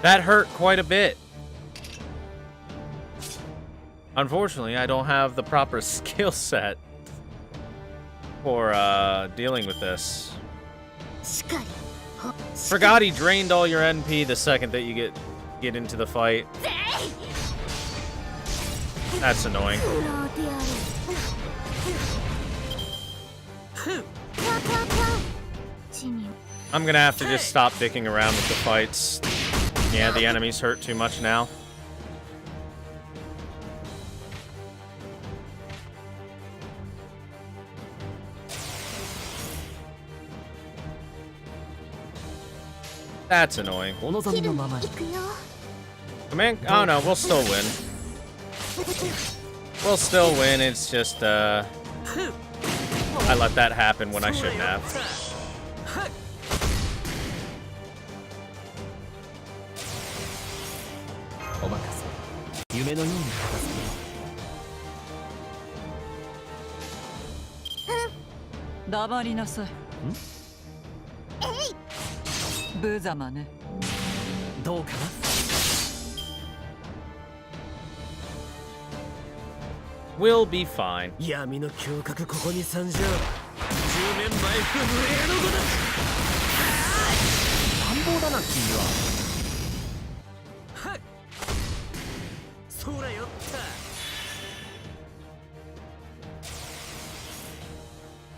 That hurt quite a bit. Unfortunately, I don't have the proper skill set for dealing with this. しっかり Forgot he drained all your NP the second that you get into the fight. That's annoying. 食らうてやる地に I'm gonna have to just stop dicking around with the fights. Yeah, the enemies hurt too much now. That's annoying. お望みのままに。行くよ Command, oh no, we'll still win. We'll still win, it's just, I let that happen when I shouldn't have. お任せ。夢のように片付けよう。黙りなさい。無様ね。どうかな。 We'll be fine. 闇の胸郭ここに参上。10年前不明の子だ。乱暴だな君は。はい。そらよっ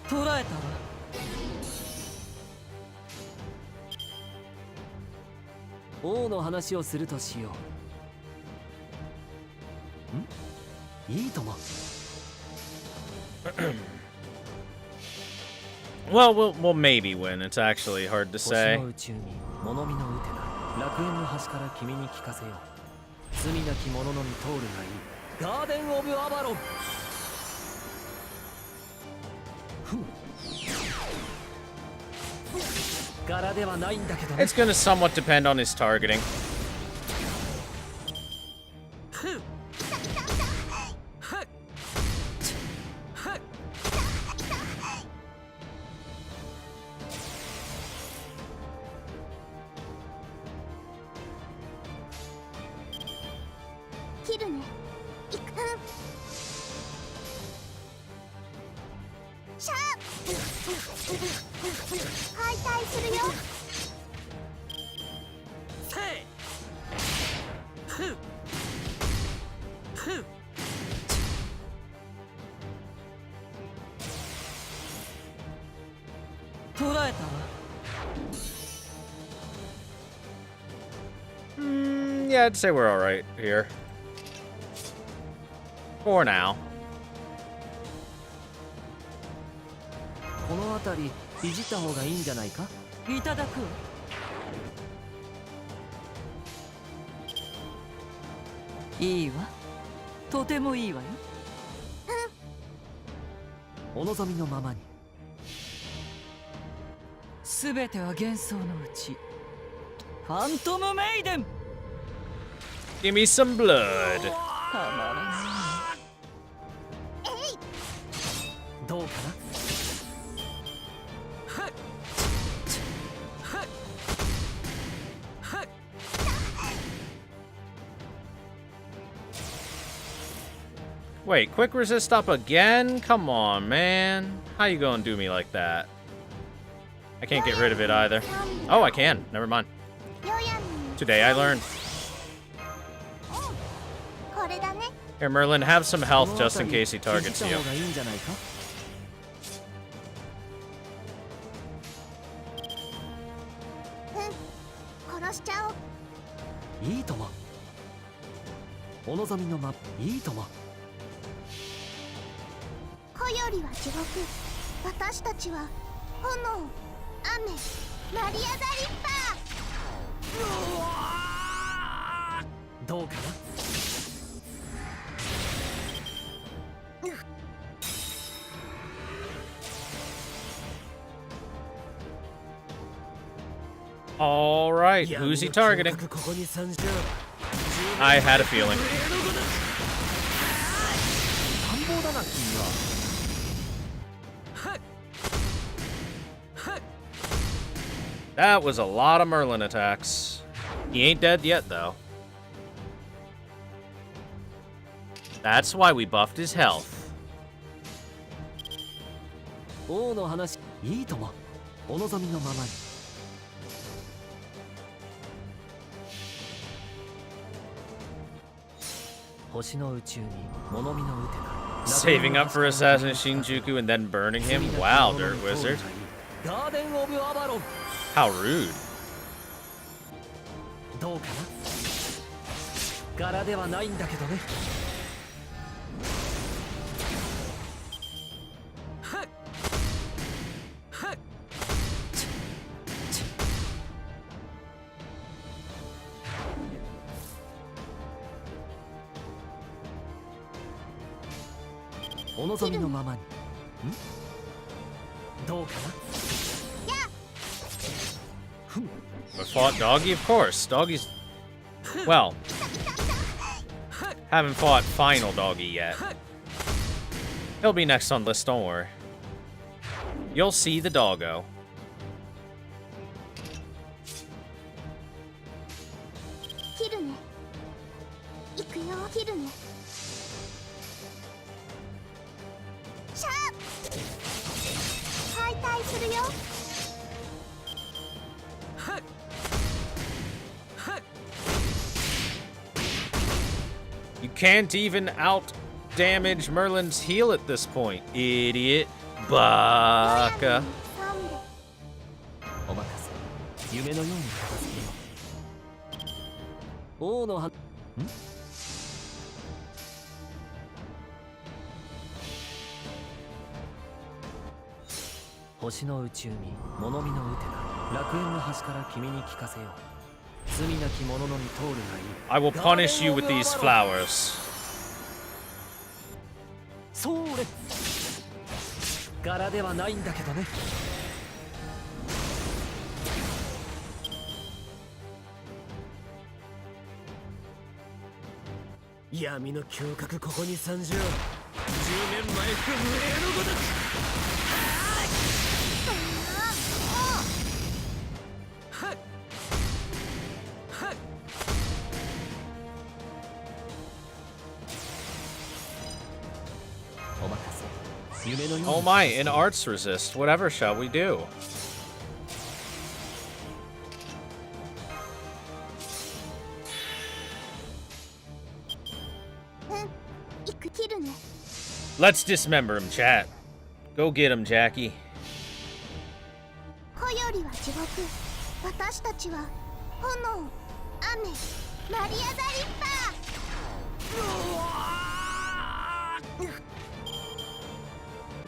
た。捕らえたわ。王の話をするとしよう。いいとも。Well, we'll maybe win. It's actually hard to 星 say. の宇宙に物見のうてな楽園の端から君に聞かせよう。罪なき者のみ通るがいいガーデン・オブ・アバロン。柄ではないんだけどね。 It's gonna somewhat depend on his targeting. 切るね行くシャー敗退するよ捕らえたわ。Yeah, I'd say we're alright here. For now. この辺りいじった方がいいんじゃないか。いただくわ。いいわ。とてもいいわよ。お望みのままに。すべては幻想のうちファントムメイデン Give me some blood. たまらないどうかな。 Wait, quick resist up again? Come on, man. How you gonna do me like that? I can't get rid of it either. Oh, I can. Never mind. Today I learned. これだね。 Here, Merlin, have some こ health の just in 辺り case he targets 気づい you. た方がいいんじゃないか。殺しちゃおう。いいとも。お望みのまいいとも。子よりは地獄。私たちは炎、雨、マリアザリッパー。どうかな。 All right, who's he targeting? ここに参上。 I had a feeling. 乱暴だな君は。 That was a lot of Merlin attacks. He ain't dead yet, though. That's why we buffed his health. 王の話いいとも。お望みのままに。 星の宇宙に物見の打てな。 Saving up for Assassin Shinjuku and then burning him? Wow, Dirt Wizard. ガーデンオブアバロン。 How rude. どうかな。柄ではないんだけどね。 お望みのままに。んどうかな。 I fought Doggy, of course. Doggy's... Well... Haven't fought Final Doggy yet. He'll be next on list, don't worry. You'll see the doggo. 切るね。行くよ。切るね。シャー。敗退するよ。 You can't even out damage Merlin's heal at this point, idiot. Baka. お任せ。夢のように片付けよう。王のは。ん。 星の宇宙に物見の打てな。楽園の端から君に聞かせよう。罪なき者のみ通るがいい。 I will punish you with these flowers. それ。柄ではないんだけどね。闇の胸郭ここに参上。10年前不明のごとく。 Oh my, an arts resist. Whatever shall we do? 行く。切るね。 Let's dismember him, chat. Go get him, Jackie. 子よりは地獄。私たちは炎、雨、マリアザリッパー。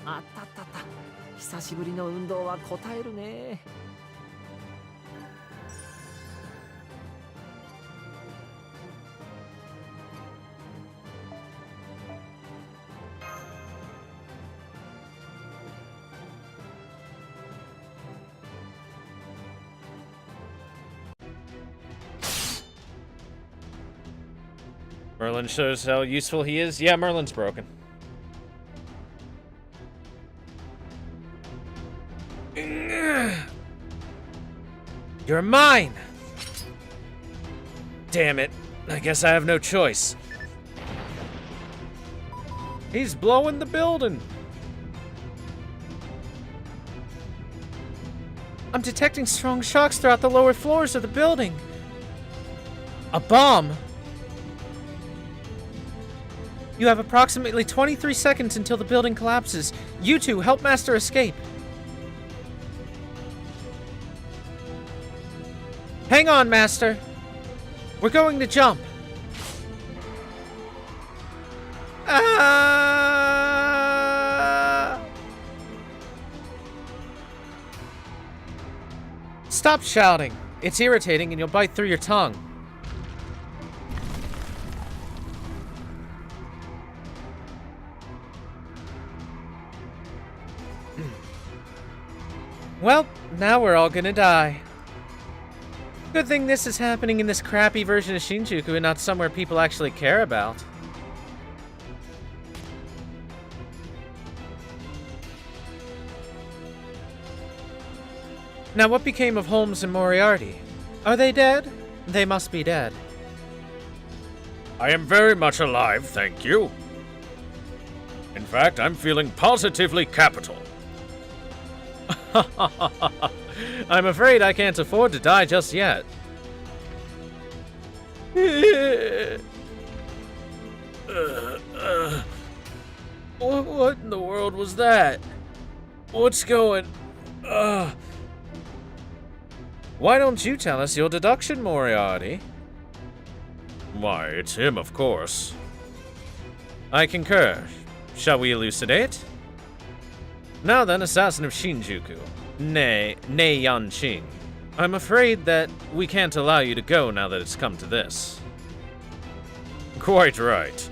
あったったった。久しぶりの運動は応えるね。Merlin shows how useful he is. Yeah, Merlin's broken. You're mine! Damn it. I guess I have no choice. He's blowing the building. I'm detecting strong shocks throughout the lower floors of the building. A bomb? You have approximately 23 seconds until the building collapses. You two, help Master escape. Hang on, Master. We're going to jump. Stop shouting. It's irritating and you'll bite through your tongue. Well, now we're all gonna die. Good thing this is happening in this crappy version of Shinjuku and not somewhere people actually care about. Now, what became of Holmes and Moriarty? Are they dead? They must be dead. I am very much alive, thank you. In fact, I'm feeling positively capital. I'm afraid I can't afford to die just yet. What in the world was that? What's going... Why don't you tell us your deduction, Moriarty? Why, it's him, of course. I concur. Shall we elucidate? Now then, assassin of Shinjuku, Nei Yanqing. I'm afraid that we can't allow you to go now that it's come to this. Quite right.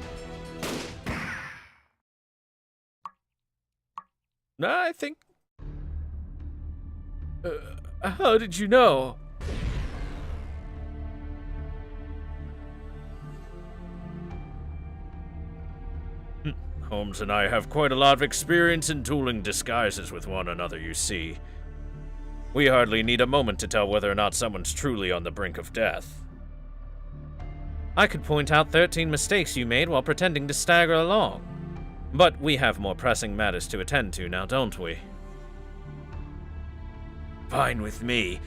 I think... how did you know? Holmes and I have quite a lot of experience in tooling disguises with one another, you see. We hardly need a moment to tell whether or not someone's truly on the brink of death. I could point out 13 mistakes you made while pretending to stagger along. But we have more pressing matters to attend to now, don't we? Fine with me.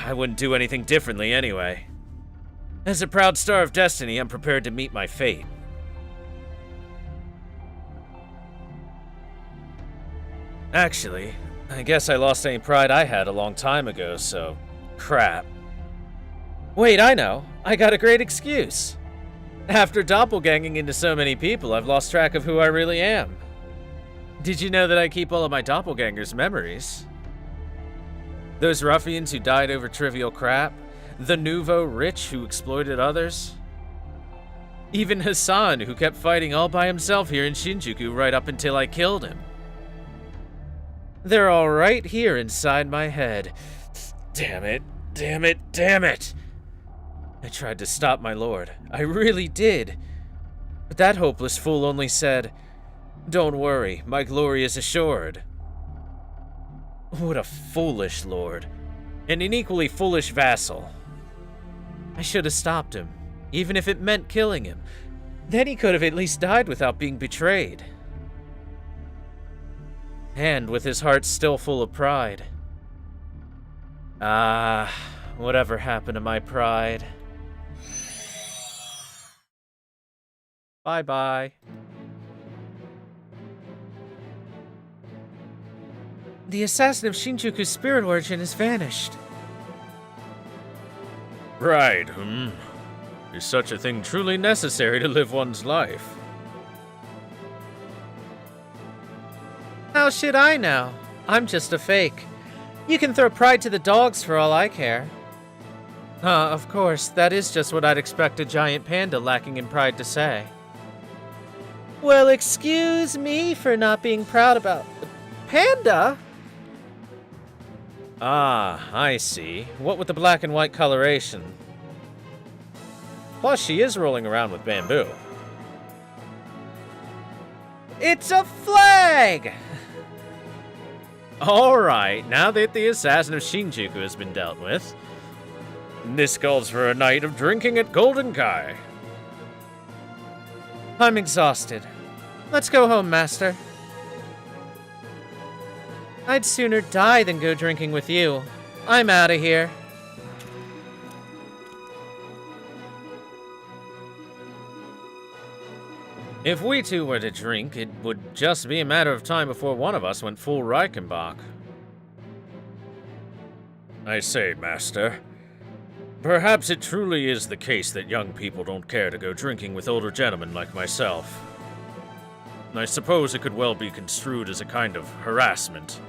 I wouldn't do anything differently anyway. As a proud star of destiny, I'm prepared to meet my fate. Actually, I guess I lost any pride I had a long time ago, so... crap. Wait, I know. I got a great excuse. After doppelganging into so many people, I've lost track of who I really am. Did you know that I keep all of my doppelgangers' memories? Those ruffians who died over trivial crap? The nouveau rich who exploited others? Even Hassan, who kept fighting all by himself here in Shinjuku right up until I killed him. They're all right here inside my head. Damn it, damn it, damn it! I tried to stop my lord. I really did. But that hopeless fool only said, "Don't worry, my glory is assured." What a foolish lord. And an equally foolish vassal. I should have stopped him, even if it meant killing him. Then he could have at least died without being betrayed. And with his heart still full of pride. Ah, whatever happened to my pride? Bye-bye. The assassin of Shinjuku's spirit origin has vanished. Right, Is such a thing truly necessary to live one's life? How should I know? I'm just a fake. You can throw pride to the dogs for all I care. Of course, that is just what I'd expect a giant panda lacking in pride to say. Well, excuse me for not being proud about the panda. Ah, I see. What with the black and white coloration? Plus, she is rolling around with bamboo. It's a flag! Alright, now that the assassin of Shinjuku has been dealt with, this calls for a night of drinking at Golden Kai. I'm exhausted. Let's go home, Master. I'd sooner die than go drinking with you. I'm out of here. If we two were to drink, it would just be a matter of time before one of us went full Reichenbach. I say, Master, perhaps it truly is the case that young people don't care to go drinking with older gentlemen like myself. I suppose it could well be construed as a kind of harassment.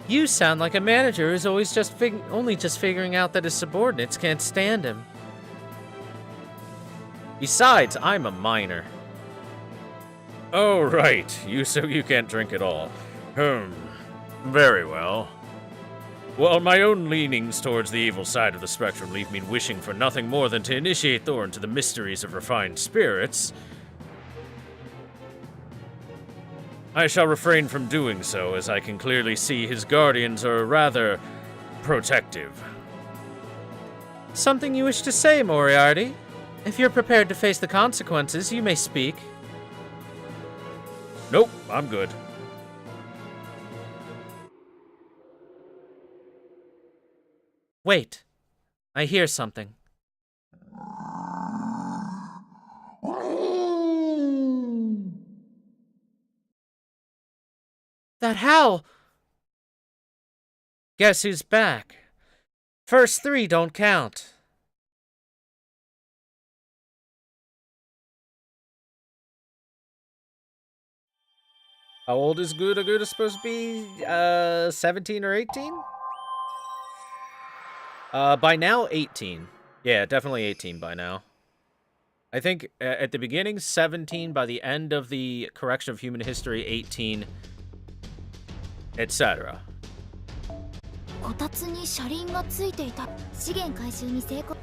You sound like a manager who's always only just figuring out that his subordinates can't stand him. Besides, I'm a minor. Oh, right. So you can't drink at all. Very well. Well, my own leanings towards the evil side of the spectrum leave me wishing for nothing more than to initiate Thor into the mysteries of refined spirits. I shall refrain from doing so, as I can clearly see his guardians are rather protective. Something you wish to say, Moriarty? If you're prepared to face the consequences, you may speak. Nope, I'm good. Wait. I hear something. That howl! Guess who's back? First three don't count. How old is Guda? Guda's supposed to be, 17 or 18? By now, 18. Yeah, definitely 18 by now. I think at the beginning, 17. By the end of the correction of human history, 18. Etc. こたつに車輪がついていた。資源回収に成功。